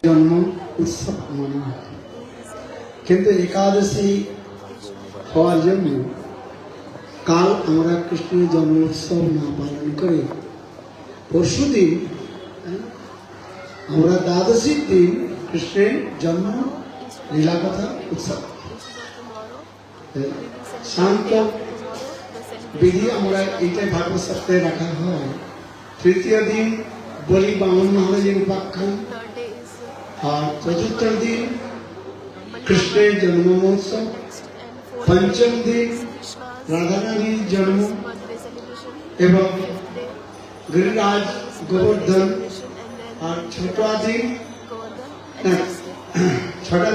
জন্ম উৎসব মনে হয়, কিন্তু একাদশী হওয়ার জন্য কাল আমরা কৃষ্ণের জন্ম উৎসব না পালন করে পরশুদিন আমরা দ্বাদশীর দিন কৃষ্ণের জন্ম লীলাকথা উৎসব শান্ত বিধি আমরা এইটাই ভাগবত সপ্তাহে রাখা হয়। তৃতীয় দিন বলি বামন মহারাজের উপাখ্যান, আর চতুর্থ দিন কৃষ্ণের জন্ম মহোৎসব, পঞ্চম দিন রাধারানীর জন্ম এবং গিরিরাজ গোবর্ধন, আর ছটা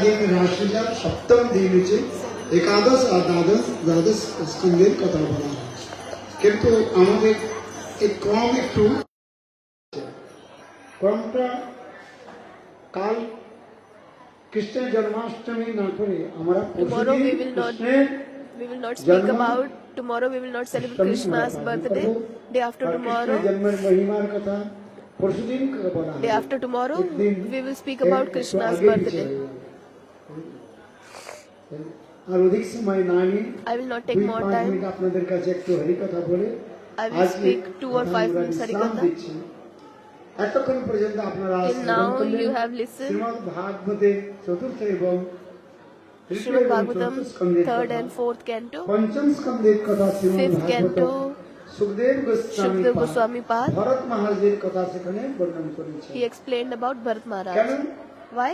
দিন রাসলীলা, সপ্তম দিন হচ্ছে একাদশ আর দ্বাদশ স্কন্ধের কথা বলা হয়। কিন্তু আমাদের এই ক্রম একটু ক্রমটা কাল কৃষ্ণের জন্মাষ্টমী না করে আমরা tomorrow we will not celebrate Krishna's birthday. Day after tomorrow, জন্মের মহিমার কথা পরশুদিন বলা হয়। day after tomorrow we will speak about Krishna's birthday. আর অধিক সময় না নিয়ে I will not take more time. আপনাদের কাছে একটু হরি কথা বলে I will speak 2 or 5 minutes Harikatha. এতক্ষণ পর্যন্ত আপনারা Till now you have listened Shrimad ভাগবতের চতুর্থ এবং Srimad Bhagavatam 3rd and 4th canto, পঞ্চম স্কন্ধের কথা, Shrimad 5th canto, Sukhdev Shukdev Goswami Pad. Bharat মহারাজের কথা সেখানে বর্ণনা করেছেন। He explained about Bharat কেন Maharaj. Why?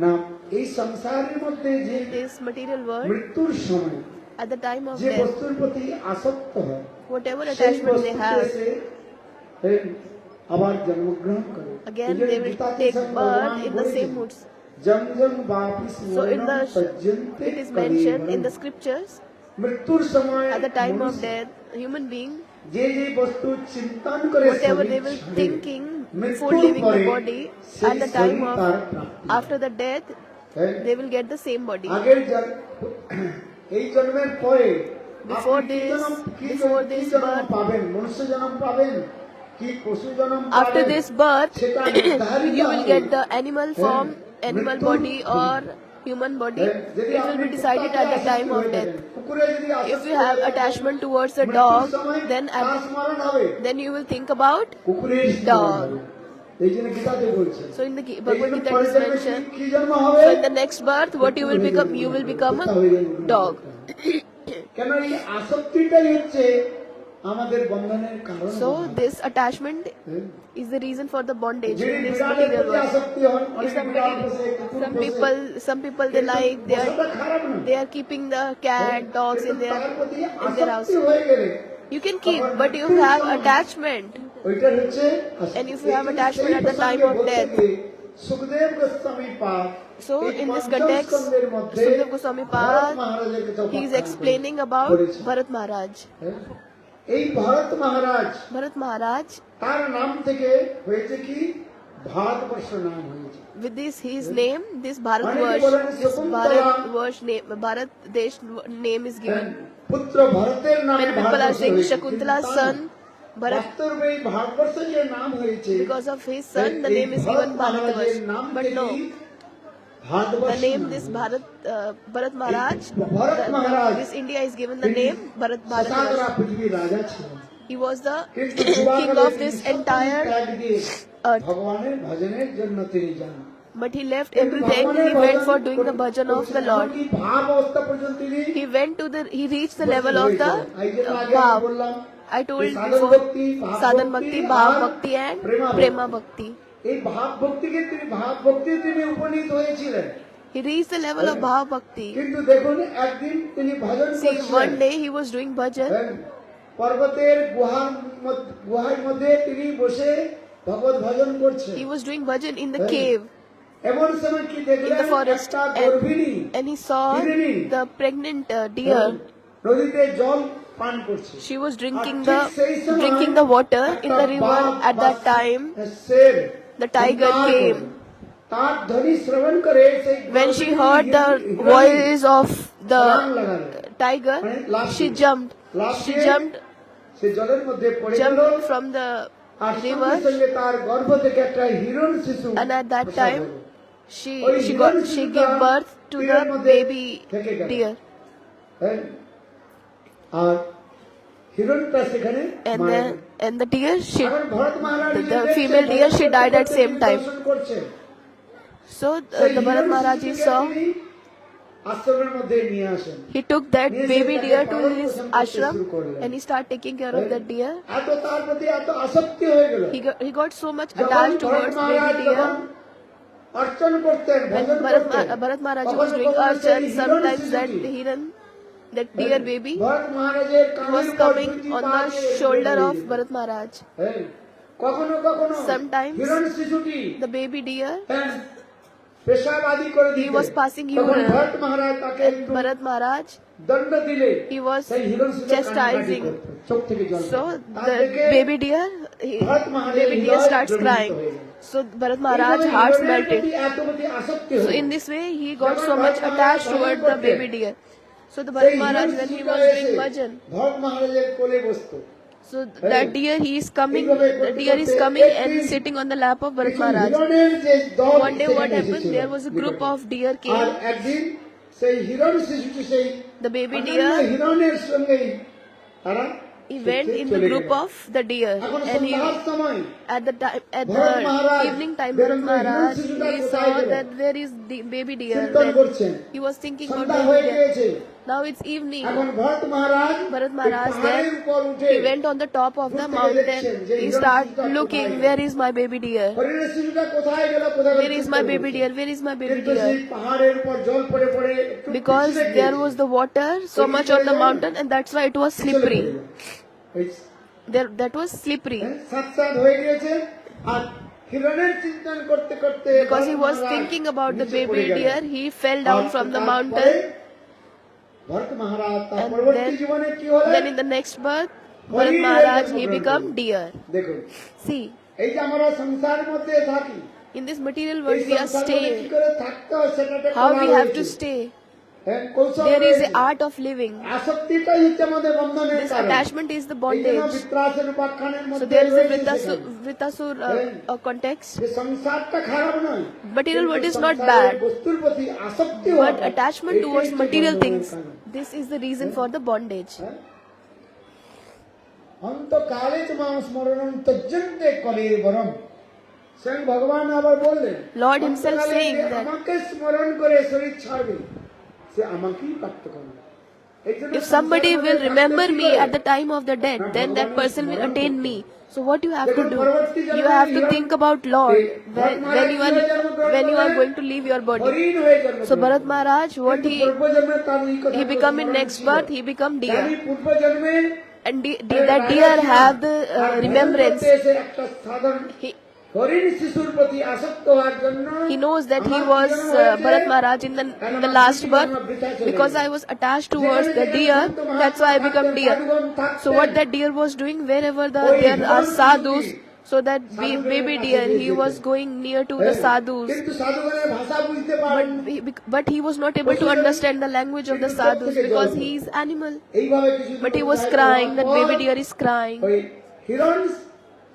না, এই সংসারের মধ্যে যে This material world, মৃত্যুর সময় at the time of যে death, বস্তুর প্রতি আসক্ত হয়, whatever সেই attachment they বস্তুতে have, এসে আবার জন্মগ্রহণ করে। again they will take birth in the same moods. So it is mentioned in the scriptures, মৃত্যুর সময় at the time of death, human being, যে যে বস্তু চিন্তন করে whatever they will thinking before leaving the body, at the time of, after the death, they will get the same body. আগের এই জন্মের পরে Before this birth, পাবেন, মনুষ্য জন্ম পাবেন কি পশু জন্ম পাবেন, after this birth, সেটা নির্ধারিত you will আছে। get the animal form, animal body or human body. It will be decided at the time of death. If you have attachment towards a dog, then you will think about dog. So in the Bhagavad Gita it is mentioned, so in the next birth what you will become a dog. কেন এই আসক্তিটাই হচ্ছে আমাদের বন্ধনের কারণ। So this attachment is the reason for the bondage in this material world. If some people they are keeping the cat, dogs in their house. You can keep, but you have attachment. And if you have attachment at the time of death, so in this context, Shukdev Goswami Pad, he is explaining about Bharat Maharaj. এই Bharat Maharaj, তার নাম থেকে হয়েছে কি ভারতবর্ষ নাম হয়েছে। with his name, this Bharat Desh name is given. পুত্র ভরতের নামে Many people are saying Shakuntala's son Bharat. বাস্তবে ভারতবর্ষ যে নাম হয়েছে, Because of his son, the name is given Bharatvarsh. But no, the name this Bharat Maharaj, this India is given the name Bharat পৃথিবীর রাজা ছিলেন। He was the king of this entire earth. ভগবানের ভজনের জন্য তিনি যান, But he left everything. He went for doing the bhajan of the Lord. ভাব অবস্থা পর্যন্ত তিনি He reached the level of the bhav. I told before, sadhan bhakti, bhav bhakti and prema bhakti. এই ভাব ভক্তিকে তিনি ভাব ভক্তি তিনি উপনীত হয়েছিলেন। He reached the level of bhav bhakti. কিন্তু দেখুন একদিন তিনি ভজন See, করছিলেন, one day he was doing bhajan. পর্বতের গুহার মধ্যে তিনি বসে ভগবত ভজন করছেন। He was doing bhajan in the cave, এমন সময় কি in দেখলেন, the forest, একটা গর্ভিণী and he saw the pregnant deer. নদীতে জল পান করছে। She was drinking the water in the river. At that time, Sher the tiger came. তার ধ্বনি শ্রবণ করে সেই When she heard the voice of the tiger, she jumped সে জলের মধ্যে পড়ে গেল, from the আর সঙ্গে river, সঙ্গে তার গর্ভ থেকে একটা হিরণ শিশু and at that প্রসব time হলো। she ওই she Hiran got she শিশুটা gave birth to তীরের the মধ্যে baby থেকে গেল। deer, হ্যাঁ? আর হিরণটা সেখানে and মারা then গেল। and the deer she এখন ভরত মহারাজ the দেখছেন, female deer she died at করতে same তিনি time. দর্শন করছেন। So সেই the Bharat হিরণ Maharaj শিশুকে saw, তিনি আশ্রমের মধ্যে নিয়ে আসেন। he took that নিয়ে baby সেটাকে deer to পালন his পোষণ করতে ashram শুরু করলেন। and he started taking care of that deer. এত তার প্রতি এত আসক্তি হয়ে গেল। He got so much যখন attached ভরত towards মহারাজ baby যখন deer. অর্চন করতেন, When ভজন করতেন, Bharat Maharaj was কখনো doing কখনো সেই archan, হিরণ sometimes that শিশুটি Hiran, that deer baby, Bharat মহারাজের কানের was উপর coming দুইটি on পা the দিয়ে shoulder বেরিয়ে of যেত। Bharat Maharaj. হ্যাঁ, কখনো কখনো Sometimes হিরণ শিশুটি the baby deer, হ্যাঁ, পেশাব আদি করে he দিতেন। was passing তখন urine, ভরত মহারাজ তাকে and একটু Bharat Maharaj, দণ্ড দিলে he was সেই হিরণ শিশু কান্নাকাটি chastising. করতো, চোখ থেকে জল So পড়তো। তা the দেখে baby deer, ভরত মহারাজের baby deer হৃদয় starts দ্রবিত crying. হয়ে গেল। So Bharat Maharaj এইভাবে heart হিরণের melted. প্রতি এত প্রতি আসক্তি So হলো। in this way he got যখন so much Bharat Maharaj attached Bhajan toward the করতেন, baby deer. So the সেই Bharat Hiran Maharaj, when he শিশুটা was এসে doing bhajan, ভরত মহারাজের কোলে বসতো। so that deer he is coming, এইভাবে the করতে deer is করতে coming and একদিন sitting on the lap of Bharat কিছু Maharaj. হিরণের যে দল One day what সেখানে happened, এসেছিল there was a group নিকটে। of deer আর came, একদিন সেই হিরণ শিশুটি সেই the baby অন্যান্য deer, হিরণের সঙ্গেই তারা he went in the চলে group গেল। of the deer, এখন and he, সন্ধ্যার সময় at the time, at Bharat the Maharaj evening time, দেখলেন Bharat যে হিরণ Maharaj, শিশুটা he কোথায় saw গেল? that where is the baby deer, Chintan then করছেন। he was thinking about Sandhya baby হয়ে deer. গিয়েছে। Now it's evening. এখন ভরত মহারাজ Bharat এই Maharaj পাহাড়ের then উপর উঠে he went on the top of the দূর থেকে mountain. দেখছেন যে He হিরণ started শিশুটা looking, কোথায় where গেল? is my baby deer? হরিণের শিশুটা কোথায় গেল, কোথায় গেল Where is চিন্তা my baby করছেন। deer? Where is my baby কিন্তু সেই deer? পাহাড়ের উপর জল পড়ে পড়ে একটু Because পিছলে there গিয়েছে। was the water so much on the mountain, and that's why it was পিছলে পড়ে slippery. গেল। এই There, that was slippery. সাত হয়ে গিয়েছে। আর হিরণের চিন্তন করতে করতে Because he Bharat was Maharaj thinking about the নিচে পড়ে baby গেলেন। deer, he fell down R from the তারপরে mountain. ভরত মহারাজ তার And পরবর্তী জীবনে কি হলেন? then in the next birth, Bharat Maharaj, he became deer. দেখুন, See, এই যে আমরা সংসারের মধ্যে থাকি, in this material এই world we are সংসারের মধ্যে কি staying. করে থাকতে হয় সেটা একটা How কলা we have to রয়েছে। stay. হ্যাঁ, কৌশল There is রয়েছে। a art of living. আসক্তিটাই হচ্ছে আমাদের বন্ধনের This কারণ। attachment is the এই জন্য bondage. বিত্রাসের উপাখ্যানের So মধ্যে there is a রয়েছে সেখানে। Vritasur context. যে সংসারটা খারাপ নয়, Material কিন্তু world is not সংসারের bad. বস্তুর প্রতি আসক্তি But হওয়াটা, attachment এটাই towards হচ্ছে material বন্ধনের things, কারণ। this is the reason for the bondage. হ্যাঁ? অন্তকালে তোমার স্মরণম তজ্জন্তে কলির বরম। স্বয়ং ভগবান আবার বললেন, Lord himself অন্তকালে saying যে that আমাকে স্মরণ করে শরীর ছাড়বে, সে আমাকেই প্রাপ্ত করবে। এই জন্য if somebody সংসারের will মধ্যে remember থাকতে কি me করে? at the time of the death, then that person will attain me. So what you have to দেখুন, do? পরবর্তী You জন্মে have to Hiran- think about Lord এই ভরত মহারাজ when you are going to leave your body. হরিণ হয়ে জন্মগ্রহণ So Bharat Maharaj, what কিন্তু পূর্বজন্মে তার এই কথা he become in স্মরণ next ছিল। birth, he become আমি deer. পূর্বজন্মে And that deer have the R Bhajan remembrance. করতে এসে একটা সাধারণ He, হরিণ শিশুর প্রতি আসক্ত হওয়ার জন্য he knows that he আমার was জীবন হয়েছে, Bharat Maharaj in the last birth. Because I was attached towards the deer, that's why I become deer. So what that deer was doing, wherever there are sadhus, so that baby deer, he was going near to the sadhus. কিন্তু সাধুগণের ভাষা বুঝতে পারেন But he was not able to understand the language of the sadhus because he is animal. এইভাবে কিছু But he was crying, that baby deer is crying. ওই হিরণ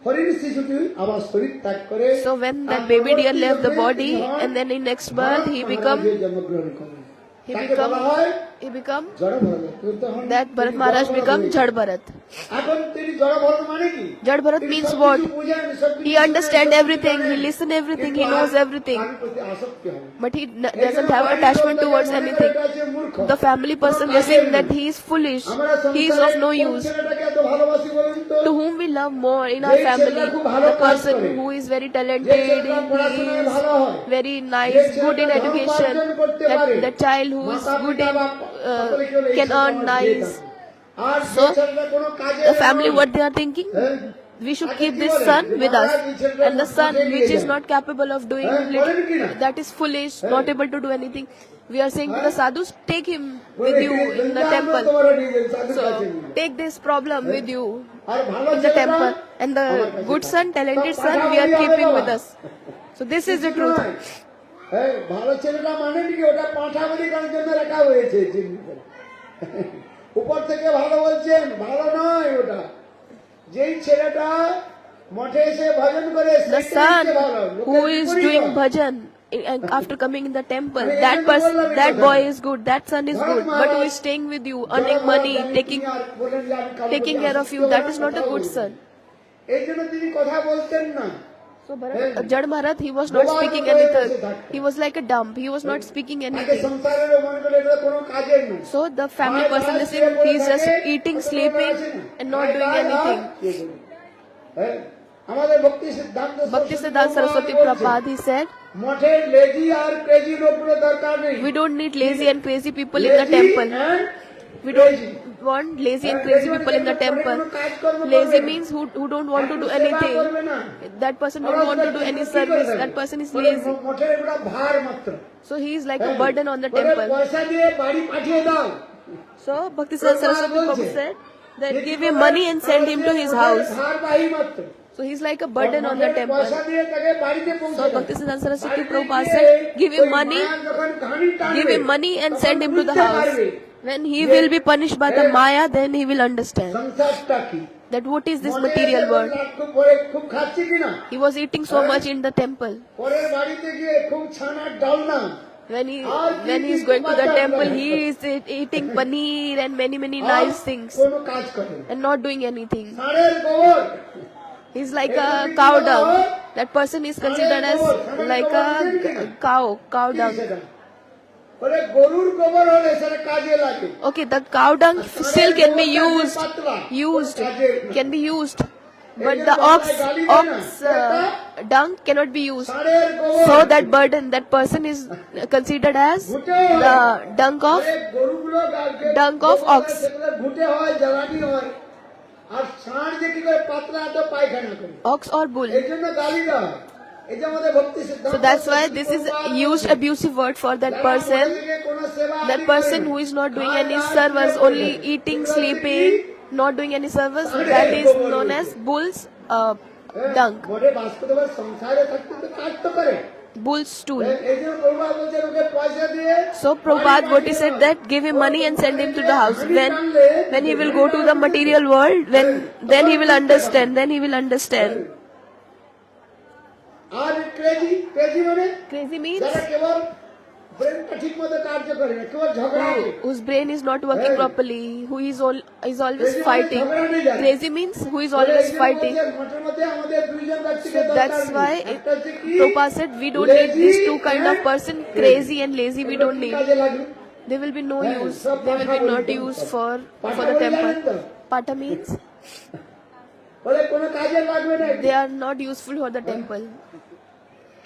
হরিণ শিশুটি আবার শরীর ত্যাগ করে So when that baby deer left the body, and then in next birth he become জন্মগ্রহণ করেন। he তাকে বলা become হয় he become জড় ভরত। তখন that Bharat Maharaj তিনি become জড় Jad Bharat. এখন তিনি জড় ভরত মানে কি? Jad Bharat তিনি means সবকিছু what? বুঝেন, সবকিছু He শুনেন, understand সবকিছু everything, he জানেন, listen everything, কিন্তু he knows আর everything. তার প্রতি আসক্তি হয় না। But he এই জন্য doesn't have বাড়ির attachment লোক towards তাকে মনে anything. করে এটা যে মূর্খ। The family person কোনো they কাজের think that নয়। he is foolish, আমরা he is of সংসারে no কোন use. ছেলেটাকে এত ভালোবাসি বলুন তো? To whom we love more in our যেই family, ছেলেটা খুব ভালো the কাজ person করে, who is very যে talented, ছেলেটা he পড়াশোনায় is ভালো হয়, very যে nice, good in ছেলেটা ধন education, উপার্জন করতে পারে, that the child who is মাতা good পিতা in বা সকলে কেউ এই can ছেলেটা earn আমার দিয়ে nice. থাকে। আর যে So, ছেলেটা কোনো কাজের The family নয়, what they are thinking, হ্যাঁ, we should আগে keep কি this বলে? son যে with us, মহারাজ এই ছেলেটা and the son মাঠে নিয়ে which is যান। not capable of doing বলেন কি না? that is foolish, not able to do anything. We are saying to the sadhus, take him বলে, with you in the Vrindavan temple. তোমার নিয়ে যান, সাধুর কাছে So নিয়ে যান। take this problem with you আর ভালো in the ছেলেটা temple, and the আমার কাছে good থাকে। son, talented সব son, we are পাঠাবলি হবে keeping বাবা। with us. So this is the কিছু truth. নয়। হ্যাঁ, ভালো ছেলেটা মানে কি? ওটা পাঠাবলি করার জন্য রাখা হয়েছে চিহ্নিত। উপর থেকে ভালো বলছেন, ভালো নয় ওটা। যেই ছেলেটা মঠে এসে ভজন করে The সেইটাই son হচ্ছে ভালো। who লোকের is বিপরীত doing হয়। bhajan and after coming in the temple, that boy is good, that son is good. But who is staying with you, earning money, taking care of you, that is not a good son. এই জন্য তিনি কথা বলতেন না। So Jad Maharaj, he was not speaking anything. He was like a dumb. He was not speaking আগে anything. সংসারেরও মনে করলে এটা কোনো কাজের নয়। So the family person is saying he is just eating, sleeping, and not doing anything. হ্যাঁ, আমাদের ভক্তি সিদ্ধান্ত Bhakti Siddhanta Saraswati Prabhupada, he said, মঠে লেজি আর ক্রেজি লোকের দরকার নেই। we don't need lazy and crazy people in the temple. We don't want lazy and crazy people in the temple. Lazy means who don't want to do anything. That person don't want to do any service. That person is lazy. মঠের একটা ভার মাত্র। So he is like a burden on the temple. পয়সা দিয়ে বাড়ি পাঠিয়ে দাও। So Bhakti Siddhanta Saraswati Prabhupada said that give him money and send him to his house. ভারবাহী মাত্র। So he's like a burden on the temple. পয়সা দিয়ে তাকে বাড়িতে পৌঁছে So দাও। Bhakti Siddhanta Saraswati Prabhupada said, give him money and send him to the house. When he will be punished by the Maya, then he will understand সংসারটা কি? that what is this material world. খুব খাচ্ছি কিনা? He was eating so much in the temple. পরের বাড়িতে গিয়ে খুব ছানার ডালনা। When he is going to the temple, he is eating paneer and many nice things কোনো কাজ করে না। and not doing anything. ষাঁড়ের গোবর। He's like a cow dung. That person is considered as like a cow dung. বলে গরুর গোবর হলে সেটা কাজে লাগে। Okay, the cow dung still can be used, but the ox dung cannot be used. ষাঁড়ের গোবর। So that burden, that person is considered as the dung of গরুগুলো ox. সেগুলো ঘুটে হয়, জ্বালানি হয়। আর ষাঁড় যে কি করে পাতলা তো পায়খানা করে। Ox or bull. এই জন্য গালি দেওয়া হয়। এই যে আমাদের ভক্তি সিদ্ধান্ত। So that's why this is used abusive word for that person. That person who is not doing any service, only eating, sleeping, not doing any service, that is known as bull's dung, মঠে বাস করতে পারে, সংসারে থাকতে তো কাজ তো করে। bull's stool. এই জন্য প্রভুপাদ বলছেন ওকে পয়সা দিয়ে So Prabhupada what he said that give him money and send him to the house. When he will go to the material world, then he will understand. আর ক্রেজি মানে Crazy means যারা কেবল ব্রেনটা ঠিকমতো কার্য করে না, কেবল ঝগড়া করে। whose brain is not working properly, who is always fighting. Crazy means who is always fighting. মঠের মধ্যে আমাদের দুইজন ব্যক্তিকে So দরকার that's নেই। why একটা হচ্ছে কি? Prabhupada said we don't need these two kind of person, crazy and lazy. We don't need. কাজে লাগবে। They will be no use. They will be not used for the temple. Pata means বলে কোনো কাজে লাগবে না। they are not useful for the temple.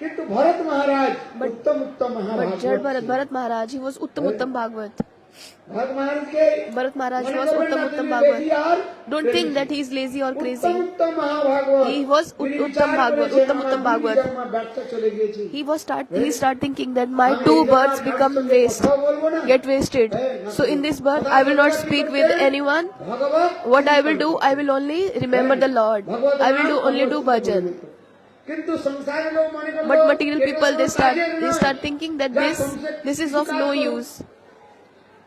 কিন্তু ভরত মহারাজ উত্তম But মহাভাগবত। Bharat Maharaj, he was Uttam Bhagavad. Bharat মহারাজকে Bharat Maharaj মনে was করবেন না Uttam তিনি Bhagavad. lazy R Don't think that he is lazy or crazy. Uttam মহাভাগবত। He was তিনি Uttam বিচার Bhagavad, করেছেন, Uttam আমার Bhagavad. দুই জন্ম ব্যর্থ চলে গিয়েছে। He start thinking that my two births become waste, get wasted. So in this birth I will not speak with anyone. Bhagavad What I will do, I will only remember the Lord. I will only do bhajan. কিন্তু সংসারের লোক মনে করলো But material people, এটা কোনো কাজের they নয়। start thinking that this is of no use.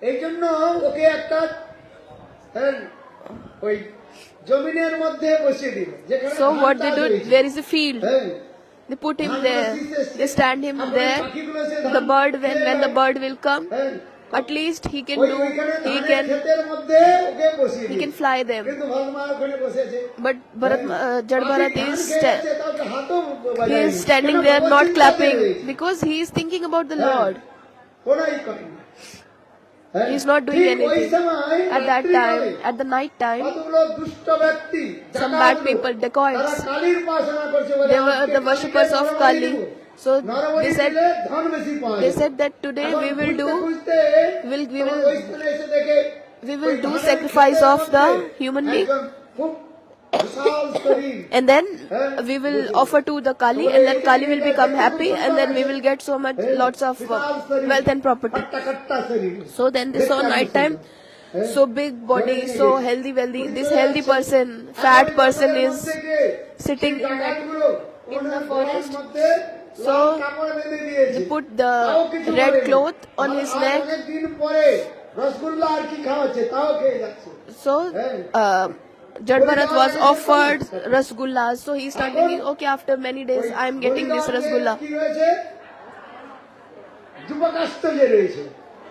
এই জন্য ওকে একটা ওই জমিনের মধ্যে বসিয়ে দিল, যেখানে So ধান what they চাষ do, হয়েছে। there is a field. হ্যাঁ, They put him there. They stand him there. পাখিগুলো সে ধান The bird, when খেয়ে the bird will come, হ্যাঁ, at least he can ওইখানে ধানের do, ক্ষেতের মধ্যে ওকে বসিয়ে he দিল। can fly them. কিন্তু ভগবান ওখানে বসেছে। But Jad Bharat পাখি ধান is খেয়েছে, তারপরে হাতও he বাজায়নি। is standing কেন? there বাবা not চিন্তা clapping করে। because he is thinking about the হ্যাঁ, Lord. কোনোই করে না। হ্যাঁ, He is not doing ঠিক ওই anything. সময় At that রাত্রিকালে time, at the night time, কতগুলো দুষ্ট ব্যক্তি, some ডাকাতগুলো, bad people, তারা dacoits, কালীর উপাসনা করছে বলে they were আজকে the worshippers of নরবলি Kali. দিব। So নরবলি they said, দিলে ধন বেশি পাওয়া they যায়। said that today এখন we will খুঁজতে do, খুঁজতে we তখন will ওই স্থানে এসে দেখে we ওই will do ধানের sacrifice ক্ষেতের of the মধ্যে human being, একজন খুব বিশাল শরীর, and then we will offer to the Kali, and then Kali will become happy, and then we will get so much, lots of wealth and property. কাট্টা কাট্টা শরীর। So then they saw night time, so big body, so healthy, this healthy person, fat person is sitting in the forest. So they put the red cloth on his neck. দিন পরে রসগোল্লা আর কি খাওয়াচ্ছে তাও খেয়ে যাচ্ছে। So Jad Bharat was offered rasgullas, so he started thinking, okay, after many days I am getting this rasgulla. কি হয়েছে যুবকাস্ত যে রয়েছে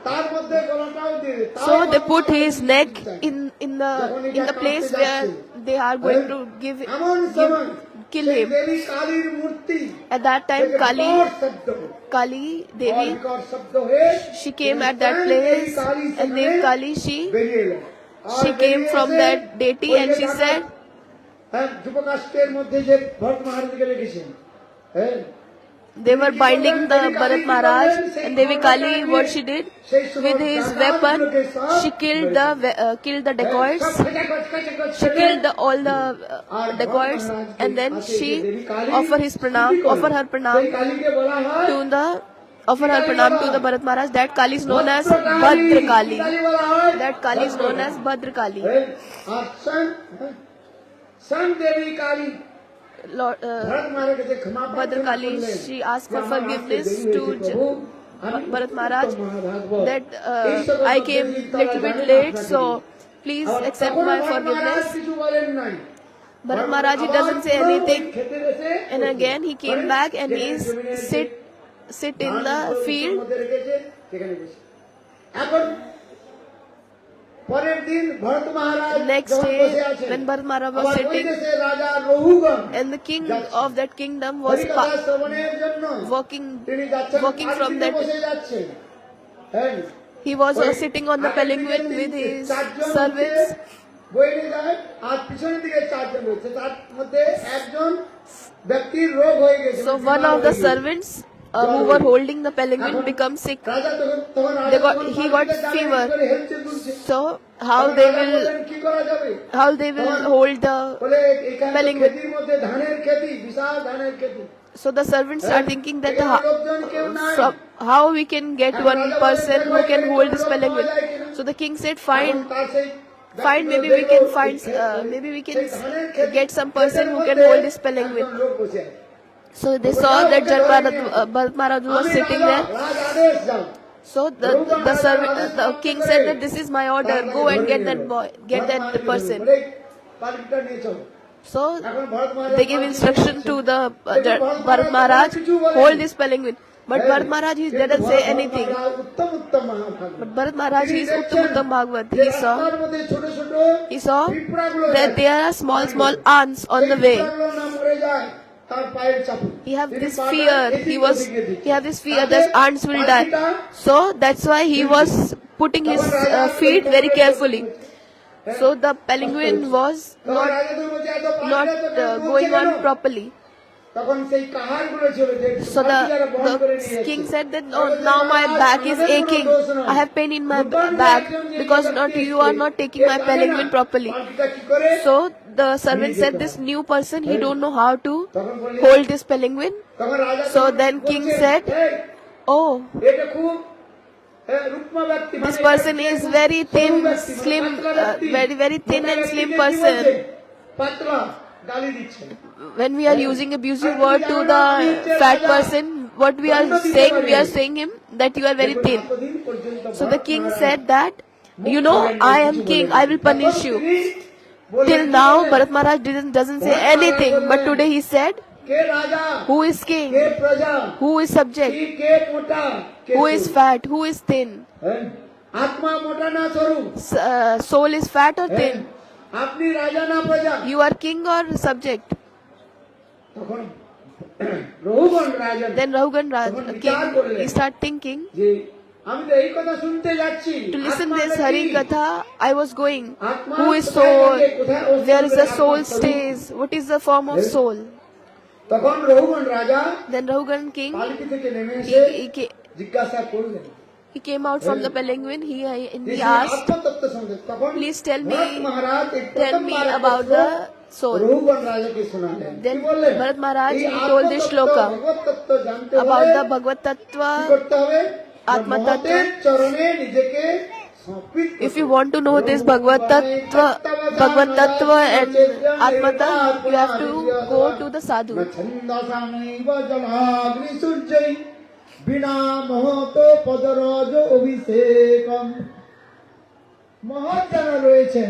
তার মধ্যে গলাটাও দিয়ে So they put his neck in the place where they are going to kill him. দেবী কালীর মূর্তি At that time, Kali Devi, বিকট শব্দ হয়ে she came at that place, and Dev Kali, বেরিয়ে এলেন she came from that deity and she said, হ্যাঁ যুবকাস্তের মধ্যে যে ভরত মহারাজকে রেখেছেন হ্যাঁ they were binding the Bharat Maharaj, and Devi Kali, what she did with his weapon, she killed the dacoits. She killed all the dacoits, and then she offered her pranam to the Bharat Maharaj. That Kali is known as Bhadra Kali. That Kali is known as Bhadra Kali. R Son Devi Kali Lord, Bharat মহারাজের কাছে ক্ষমা Bhadra Kali, she asked for forgiveness to Bharat Maharaj that I came little bit late, so please accept my forgiveness. কিছু বলেন নাই Bharat Maharaj, he doesn't say anything, খেতে বসে and again he came back and he sit in the field. মধ্যে রেখেছে সেখানে বসে এখন পরের দিন ভরত মহারাজ Next যখন day, বসে আছেন when Bharat Maharaj আবার was ওই sitting, দেশে রাজা রঘুগণ and the king of that kingdom was হরিকথা শ্রবণের জন্য walking তিনি যাচ্ছেন from পালকিতে that. বসে যাচ্ছেন হ্যাঁ He was sitting on the palanquin with his servants. বইয়ে যায় আর পিছনের দিকে চারজন রয়েছে তার মধ্যে একজন ব্যক্তির রোগ হয়ে গেছে So one of the servants who were holding the palanquin become sick. রাজা তখন রাজা He got fever. হেলতে তুলছে So how they কি করা যাবে will hold the বলে এখানে palanquin. খেতির মধ্যে ধানের খেতি বিশাল ধানের খেতি So the servants are thinking that লোকজন কেউ নাই how we can get one person who can hold this palanquin. So the king said, fine, maybe we can get some person who can hold this palanquin. লোক বসে আছে So they saw that Bharat Maharaj was sitting there. রাজ আদেশ দাও So the king said that this is my order. Go and get that person. পালকিটা নিয়ে চলো So এখন ভরত মহারাজ they gave instruction to the Bharat Maharaj, hold this palanquin. But Bharat Maharaj, he didn't say anything. Uttam Uttam মহাভাগ But Bharat Maharaj, he is Uttam Bhagavad. তার মধ্যে ছোট ছোট He saw পিঁপড়াগুলো that there are small ants on the way. পিঁপড়াগুলো না মরে যায় তার পায়ের চাপে He have this fear. He have this fear that ants will die. So that's why he was putting his feet very carefully. So the palanquin was not going on properly. তখন সেই কাহারগুলো ছিল যে So পাখিরা বহন করে the নিয়ে king যাচ্ছে। said that, oh, now my back is aching. I have pain in my back because you are not taking my palanquin properly. পাখিটা কি করে So the servant said, this new person, he don't know how to hold this palanquin. তখন রাজা So then king said, oh, এটা খুব রুক্মা ব্যক্তি this person is very thin, slim, very thin and slim person. পাতলা গালি দিচ্ছে When we are using abusive word to the fat person, what we are saying him that you are very thin. এতদিন পর্যন্ত So the king said that, you know, I am king, I will punish you. Till now, Bharat Maharaj doesn't say anything, but today he said, কে রাজা who is king, কে প্রজা who is subject, কে মোটা কে who is fat, who is thin, আত্মা মোটা না সরু soul is fat or thin, আপনি রাজা না প্রজা you are king or subject. তখন রঘুগণ রাজা Then Raghugan king, he start thinking, যে আমি তো এই কথা শুনতে যাচ্ছি to listen this Hari Katha, I was going, আত্মা who is কোথায় soul, থাকে, কোথায় ওর where is the আত্মা soul স্বরূপ? stays, what is the form of soul. তখন রঘুগণ রাজা Then Raghugan king, পালকি থেকে নেমে এসে জিজ্ঞাসা করলেন he came out from the palanquin, he asked, আত্মতত্ত্ব সম্বন্ধে তখন please tell ভরত মহারাজ এই me প্রথমবার about একটা the soul. রঘুগণ রাজাকে শোনালেন Then কি বললেন Bharat Maharaj, এই he told this shloka ভগবতত্ত্ব জানতে about হলে the Bhagavad কি Tattva. করতে হবে আত্মা মহতের তত্ত্ব। চরণে নিজেকে সমর্পিত If you want to know this Bhagavad Tattva and Atma Tattva, you have to go to the sadhu. ছন্দসামৈব জলাগ্নি সূর্যৈ বিনা মহত পদরজ অভিষেকম মহৎ যারা রয়েছেন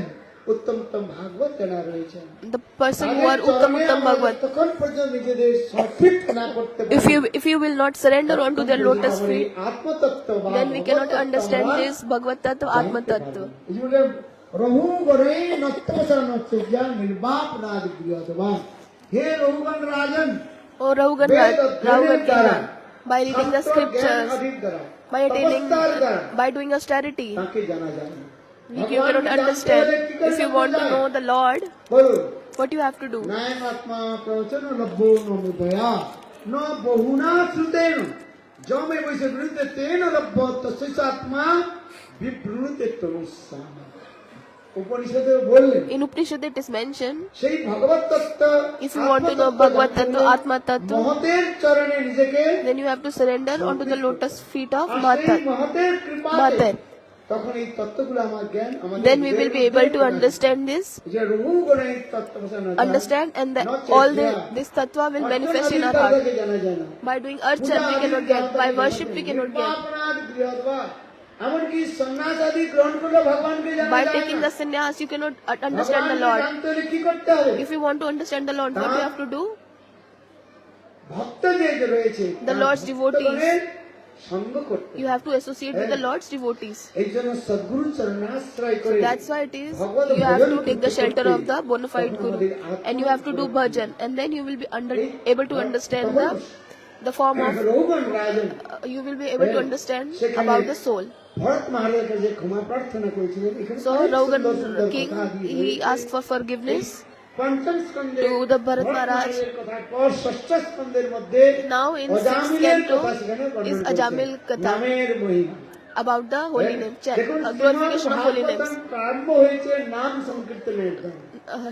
উত্তম উত্তম ভাগবত যারা রয়েছে The person who are Uttam Bhagavad. তখন পর্যন্ত নিজেদের সঠিক না করতে পারে If you will not surrender onto their lotus feet, আত্মতত্ত্ব বা then we cannot Bhagavad understand তত্ত্ব this Bhagavad Tattva, Atma Tattva. আমরা রহু গরে নত্যসরণ চুজ্ঞা নির্বাপ নাদ গৃহতবা হে রহুগণ রাজন Oh Rahugan Rahugan, by reading the scriptures, by attaining, by doing austerity, তাকে জানা যায় না you cannot understand. If you want to know the Lord, বলুন what you have to do? নায়ম আত্মা প্রবচন লব্ধো নমুদয়া ন বহুনা শ্রুতেন যমে বৈশে বৃণতে তেন লব্ধ তস্য আত্মা বিবৃণতে তনুসাম উপনিষদে বললেন In Upanishad it is mentioned, সেই ভগবত তত্ত্ব if you want to know Bhagavad Tattva, Atma Tattva, মহতের চরণে নিজেকে then you have to surrender onto the lotus feet of আর সেই Mata. মহতের কৃপাতে Mother. তখন এই তত্ত্বগুলো আমার জ্ঞান আমাদের Then we will be able to understand this, যে রূহ গুণে তত্ত্ব understand, and all this tattva will manifest in our heart. জানা যায় না By doing archan we cannot get, by worship we cannot get. এমনকি সন্ন্যাস আদি গ্রহণ করলে ভগবানকে জানা By যায় taking না the sannyas you cannot understand the ভগবানকে Lord. জানতে হলে কি করতে হবে If you want to understand the Lord, what you have to do? ভক্ত যে রয়েছে The Lord's devotees. সঙ্গ করতে You have to associate with the Lord's devotees. এই জন্য সদ্গুরু চরণাশ্রয় করে That's why it is you have to take the shelter of the bona fide Guru, and you have to do bhajan, and then you will be able to understand the form of, রৌগণ Rajan you will be able to understand about the soul. Bharat মহারাজের কাছে ক্ষমা প্রার্থনা করেছিলেন এখানে So অনেক Raugan সুন্দর সুন্দর king, কথা দিয়ে he asked for forgiveness পঞ্চম স্কন্ধে to the Bharat Bharat Maharaj. মহারাজের কথার পর ষষ্ঠ স্কন্ধের মধ্যে Now in sixth অজামিলের canto কথা সেখানে বর্ণনা is করেছেন। Ajamil Katha নামের মহিমা about the holy name, দেখুন glorification of holy names. প্রারম্ভ হয়েছে নাম সংকীর্তনের দ্বারা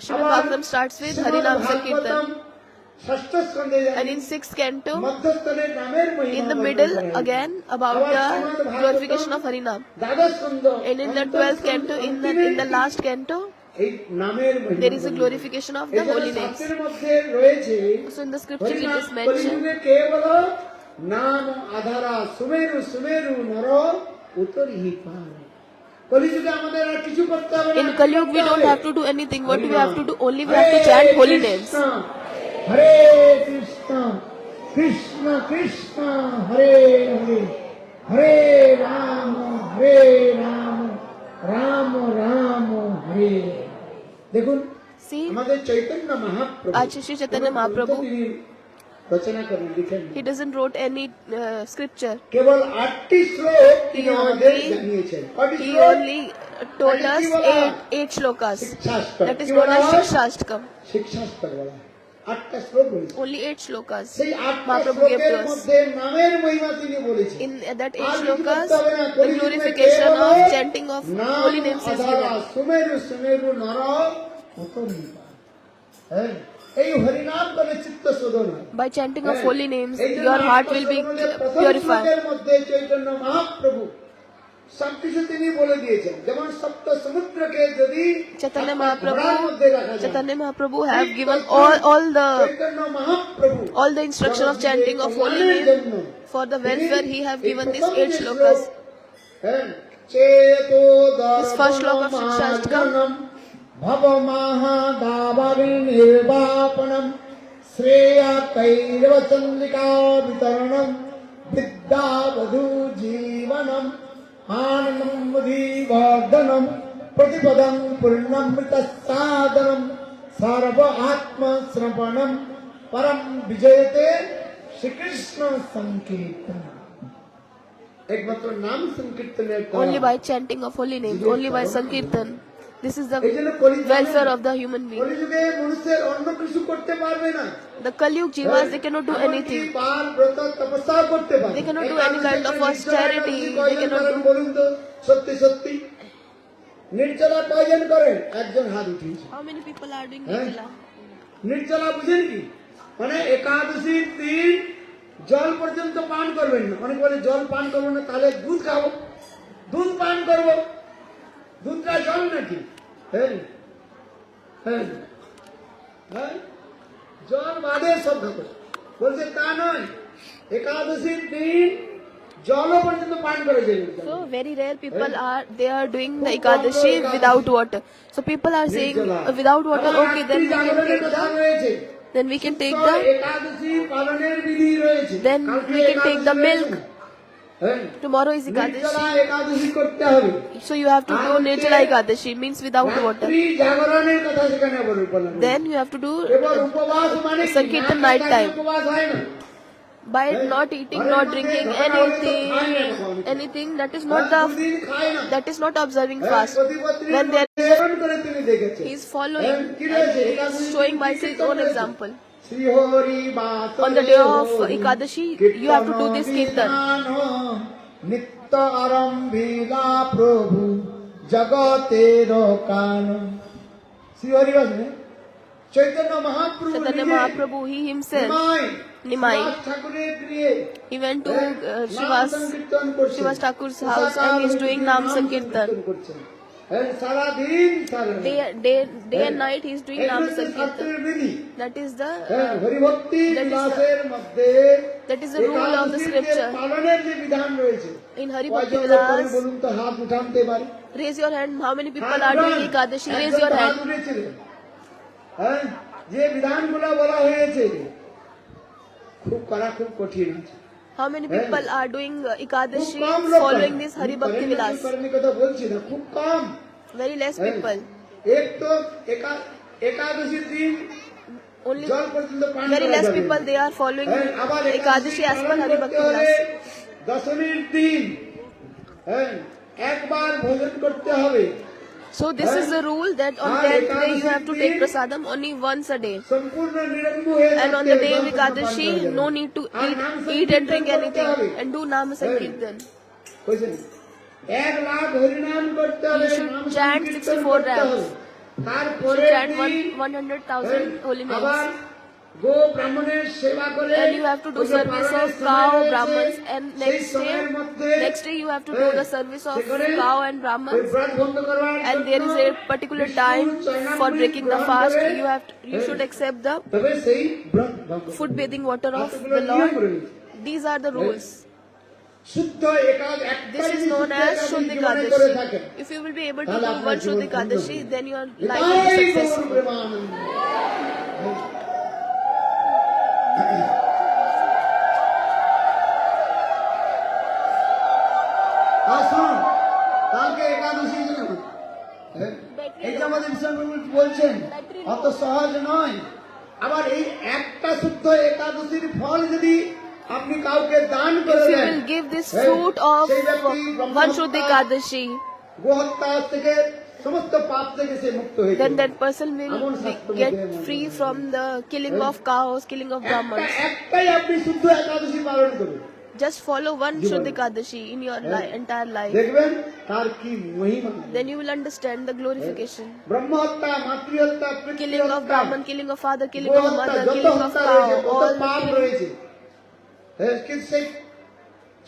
Srimad Bhagavatam starts with Harinam Sankirtan, ষষ্ঠ স্কন্ধে and in sixth canto, মধ্যস্থলে নামের মহিমা in the বর্ণনা middle করা হয়েছে। again about the glorification of Harinam, দ্বাদশ স্কন্ধ and in the 12th canto, in the last canto, এই নামের মহিমা there is a glorification of the এই জন্য holy names. শাস্ত্রের মধ্যে রয়েছে So in the scripture it is mentioned, কলিযুগে কেবল নাম আধারা সুমেরু সুমেরু নর উতরিহি পার কলিযুগে আমাদের আর কিছু করতে হবে না in Kaliyug we don't have to do anything. What we have to do? Only we have to chant holy names. হরে কৃষ্ণ কৃষ্ণ কৃষ্ণ হরে হরে হরে রাম রাম রাম হরে দেখুন See, আমাদের Chaitanya Mahaprabhu Acharya Shri Chaitanya Mahaprabhu, তিনি রচনা করেন লিখেন he doesn't wrote any scripture. কেবল 8টি শ্লোক তিনি He আমাদের only- জানিয়েছেন কয়টি He শ্লোক only told us eight shlokas. শিক্ষাস্তর That is কি called বলা as হয়? Shikshastakam. শিক্ষাস্তর বলা হয় 8টা শ্লোক রয়েছে Only 8 shlokas. সেই 8টা Mahaprabhu gave শ্লোকের to us. মধ্যে নামের মহিমা তিনি বলেছেন In that 8 আর কিছু shlokas, করতে হবে না, the কলিযুগে glorification cable of chanting of নাম holy names is Adhara given. সুমেরু সুমেরু নর উতরিহি পার। হ্যাঁ, এই হরিনাম করে চিত্ত শোধন হয় By chanting of হ্যাঁ, holy names, এই জন্য your heart will be আত্মসমরণের প্রথম purified. শ্লোকের মধ্যে চৈতন্য মহাপ্রভু সবকিছু তিনি বলে দিয়েছেন যেমন সপ্ত সমুদ্রকে যদি Chaitanya আপনার ঘোড়ার মধ্যে রাখা যায়, Chaitanya Mahaprabhu ঠিক have given তখন all Chaitanya Mahaprabhu the instruction of chanting of holy কল্যাণের name জন্য for the welfare. He have এই given these প্রথম 8 যে shlokas. শ্লোক, হ্যাঁ, চেতো This first শ্লোক of Shikshastakam. দর্পণমার্জনম ভবমাহাদাবরি নির্বাপনম শ্রেয়া তৈরব চন্দ্রিকা বিতরণম বিদ্যাবধূ জীবনম आनंदम बुद्धिवर्धनम प्रतिपदम पूर्णमृत साधनम सर्व आत्म श्रवणम परम विजयते श्री कृष्ण संकीर्तन एकमात्र नाम संकीर्तনের Only by chanting of holy names, only by Sankirtan. This is the এইজন্য কলিযুগে welfare of the human being. কলিযুগে মানুষের অন্য কিছু করতে পারবে না The Kaliyug Jivas, they cannot do anything. পার ব্রত তপস্যা করতে পারে They cannot do any kind of austerity. They cannot do. বলুন তো সত্যি সত্যি নির্জলা কয়জন করেন একজন হাত উঠিয়েছে How many people are doing হ্যাঁ? Nirjala? নির্জলা বুঝেন কি মানে একাদশীর দিন জল পর্যন্ত পান করবেন না অনেক বলে জল পান করবো না তাহলে দুধ খাবো দুধ পান করবো দুধটা জল নাকি হ্যাঁ হ্যাঁ হ্যাঁ জল বাদে সব খাবো বলছে তা নয় একাদশীর দিন জলও পর্যন্ত পান করে যে So very rare people are doing the Ekadashi without water. So people are saying without water, okay, then we can take the একাদশী পালনের বিধি রয়েছে then we can take the milk. Tomorrow is নির্জলা Ekadashi. একাদশী করতে হবে So you have to do Nirjala Ekadashi, means without water. রাত্রি জাগরণের কথা সেখানে বলা হয়েছে। Then you have to do এবার উপবাস মানে কি? Sankirtan না night খেলে time. উপবাস হয় না। By not eating, not drinking anything that is not দুদিন খায় না। that is not observing হ্যাঁ, fast. প্রতিপত্তির When there সেবন করে তিনি দেখেছেন। he is following কি and রয়েছে? he is Ekadashi showing by kirtan his own রয়েছে। example. Shrihari বাতলে On the day of Hari, Ekadashi, you have to do this kirtan. বিধান নিত্য আরম্ভিলা প্রভু জগতের কান। শ্রীহরি বাজনে চৈতন্য মহাপ্রভু Chaitanya নিজে Mahaprabhu, he himself, Nimai Nimai, ঠাকুরের গৃহে he went to নাম সংকীর্তন করছেন। Srivas Thakur's house and he is doing Nam Sankirtan. করছেন। হ্যাঁ, সারাদিন সারাদিন। Day and night he is doing Nam এগুলো হচ্ছে Sankirtan. শাস্ত্রের বিধি। That is হ্যাঁ, হরিভক্তি that is the- বিলাসের মধ্যে that is the rule of the একাদশীর যে scripture. পালনের যে বিধান রয়েছে In Hari Bhakti কয়জন লোক করেন Vilas, বলুন তো, হাত উঠানতে পারে? raise your hand. How many people হাত are doing উঠান। Ekadashi? Raise একজন your হাত hand. উঠেছিলেন। হ্যাঁ, যে বিধানগুলো বলা হয়েছে খুব করা, খুব কঠিন আছে। How many people are doing খুব Ekadashi কম লোক following করেন। this Hari করেন Bhakti না, Vilas? করেননি কথা বলছি না, খুব কম। Very less হ্যাঁ, people. এক তো একাদশীর দিন Only জল পর্যন্ত পান very করা less যাবে না। people they are following হ্যাঁ, আবার Ekadashi as per পালন Hari করতে Bhakti হলে Vilas. দশমীর দিন হ্যাঁ, একবার ভোজন করতে হবে। So this is the rule that on 10th day you have to take prasadam only once a day. সম্পূর্ণ নিরঙ্গ হয়ে And on থাকতে the day হবে, of জল পর্যন্ত পান করা Ekadashi, যাবে no না। need to আর eat নাম and সংকীর্তন drink করতে anything হবে। and do Nam Sankirtan. বুঝলেন? 1 লাখ হরিনাম করতে হবে, You should নাম chant সংকীর্তন 64 করতে হবে। rams. তারপরে You chant 100,000 holy আবার names. গো ব্রাহ্মণের সেবা করে And you have to do ওই যে service পালনের of সময় cow, রয়েছে, Brahmans, and সেই next সময়ের মধ্যে day you have to do the service of সেখানে cow and ওই Brahmans. ব্রত বন্ধ করবার And there is জন্য a particular বিষ্ণুর time চরণামৃত for breaking the গ্রহণ fast. করে, You should accept the তবে সেই ব্রত ভঙ্গ করবে। food bathing water of এতগুলো the নিয়ম Lord. রয়েছে। These are the rules. শুদ্ধ একাদশী This is known as Shuddha জীবনে করে Ekadashi. থাকেন। If you will be able to তাহলে do আপনার one Shuddha জীবন ধন্য Ekadashi, হবে। then your life will be এটাই গৌর successful. প্রেমানন্দ। আসুন, কালকে একাদশী ছিল। হ্যাঁ, এইটা আমাদের বিশ্বপ্রভু বলছেন অত সহজ নয়। আবার এই একটা শুদ্ধ একাদশীর ফল যদি আপনি কাউকে দান করে If you then, will give this হ্যাঁ, fruit of সেই ব্যক্তি one Shuddha Ekadashi, গোহত্যা থেকে সমস্ত পাপ থেকে সে মুক্ত হয়ে then যাবে। that person will get free from the killing of cows, killing of Brahmans. একটাই আপনি শুদ্ধ একাদশী পালন করুন, Just follow one Shuddha Ekadashi in your entire life. দেখবেন তার কি মহিমা। Then you will understand the glorification. ব্রহ্মহত্যা, মাতৃহত্যা, Killing of পিতৃহত্যা, Brahman, killing of father, killing of গোহত্যা, mother, যত killing of হত্যা রয়েছে, cow, কত all পাপ killing. রয়েছে। হ্যাঁ, কিন্তু সেই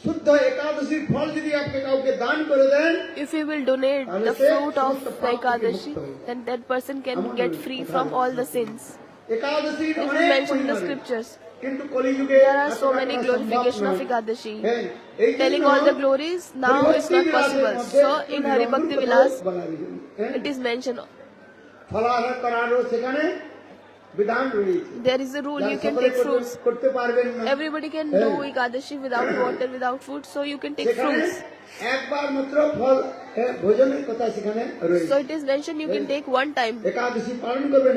শুদ্ধ একাদশীর ফল যদি আপনি কাউকে দান করে দেন, If you will donate the fruit of the Ekadashi, then that person can get free from all the sins. একাদশীর This is অনেক mentioned in the মহিমা রয়েছে। scriptures. কিন্তু কলিযুগে There are so এতটা many করা glorification সম্ভব of নয়। Ekadashi. হ্যাঁ, এই Telling জন্য all the glories now is not possible. So in Hari Bhakti Vilas, it is mentioned. ফলাহার করারও সেখানে বিধান রয়েছে। There is a rule you can take fruits. করতে পারবেন না, Everybody can do Ekadashi without water, without food, so you can take সেখানে fruits. একবার মাত্র ফল ভোজনের কথা সেখানে রয়েছে। So it is mentioned you can take one time একাদশী পালন করবেন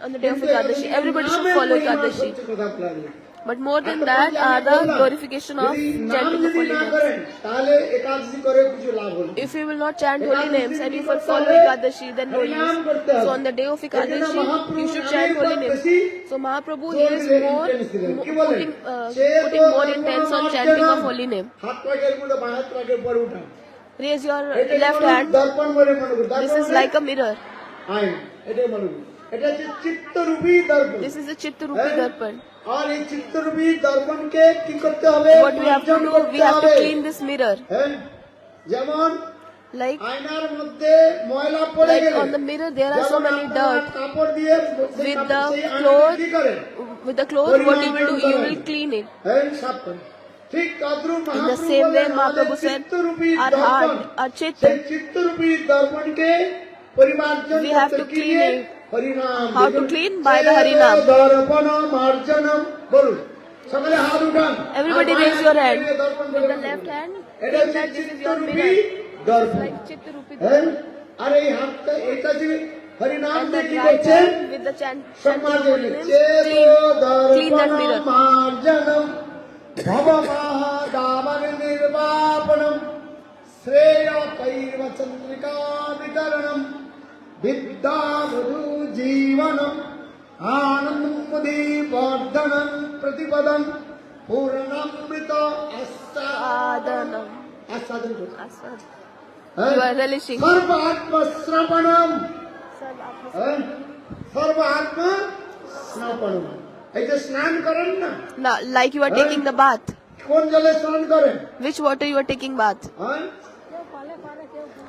on the day of Ekadashi. Everybody should follow Ekadashi. কথা বললাম। But more than that are the glorification of যদি নাম chanting of যদি holy না names. করেন তাহলে একাদশী করে কিছু লাভ হলো না। If you will not chant holy names and if you follow Ekadashi, then no use. So on the day of Ekadashi, you should chant holy names. So Mahaprabhu he is putting more intense on chanting of holy name. হাত পাকের মধ্যে বাঁ হাত পাকের পর উঠান। Raise your এটা left মনে hand. দর্পণ বলে মনে করুন। This is like a mirror. আইন, এটাই মনে করুন। এটা হচ্ছে চিত্তরূপী দর্পণ। This is a Chittarupi Darpan. আর এই চিত্তরূপী দর্পণকে কি করতে হবে? What we have to do, we have to clean this mirror. হ্যাঁ, যেমন Like আয়নার মধ্যে ময়লা পড়ে গেলে on the mirror there are so যেমন many আপনারা dirt. কাপড় দিয়ে সেই With কাপড়- the সেই আয়নাকে cloth, কি করেন? with the cloth, what you will do, you will clean it. হ্যাঁ, সাফ করেন। ঠিক তদ্রূপ In the Mahaprabhu same way, বললেন, Mahaprabhu আমাদের said, চিত্তরূপী our Darpan, heart, our সেই chitta, চিত্তরূপী দর্পণকে পরিমার্জন we have করতে to কি clean দিয়ে? it. হরিনাম। How to দেখুন, clean? By the চেতো Harinam. দর্পণ মার্জনম। বলুন সকলে হাত উঠান। Everybody R raise your hand. বাঁয়ে দর্পণ With করে the বলুন। left hand, এটা think হচ্ছে that this is your চিত্তরূপী mirror. Darpan. Like Chitta Rupi হ্যাঁ? Dharpan. আর এই হাতটা এটা যে হরিনাম And দিয়ে the কি right করছেন? hand with the chanting of সম্মার্জন। holy names, চেতো clean that Darpan mirror. মার্জনম ভবমহাদামন নির্বাপনম শ্রেয় কৈর্বচন্দ্রিকা বিতরণম বিদ্যাবধূ জীবনম আনন্দমুদীবর্ধনম প্রতিপদম পূর্ণামৃত Sadhanam. আস্বাদন করুন। Aswad. হ্যাঁ? You are relishing. সর্ব আত্মশ্রবণম, হ্যাঁ? সর্ব আত্ম স্নাপনম। এই যে স্নান করেন না, Now, like you are taking the bath. কোন জলে স্নান করেন? Which water you are taking bath? হ্যাঁ?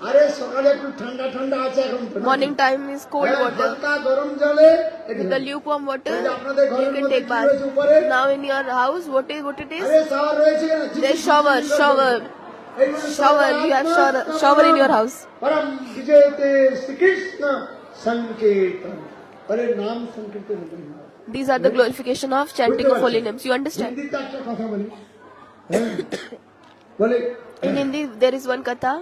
আরে সকালে একটু ঠান্ডা ঠান্ডা আছে এখন তো, নাকি? Morning time is cold হ্যাঁ, water. হালকা গরম জলে With the lukewarm water, এই যে আপনাদের you ঘরের can মধ্যে take কি রয়েছে bath. উপরে? Now in your house, what it আরে is? শাওয়ার রয়েছে কেন? There's shower, shower. এইগুলো Shower, you have shower in your house. পরম বিজয়তে শ্রীকৃষ্ণ সংকীর্তন। আরে নাম সংকীর্তন করুন। These are the glorification of chanting of holy names. You understand? হিন্দিতে একটা কথা বলি, হ্যাঁ? বলে In Hindi, there is one katha.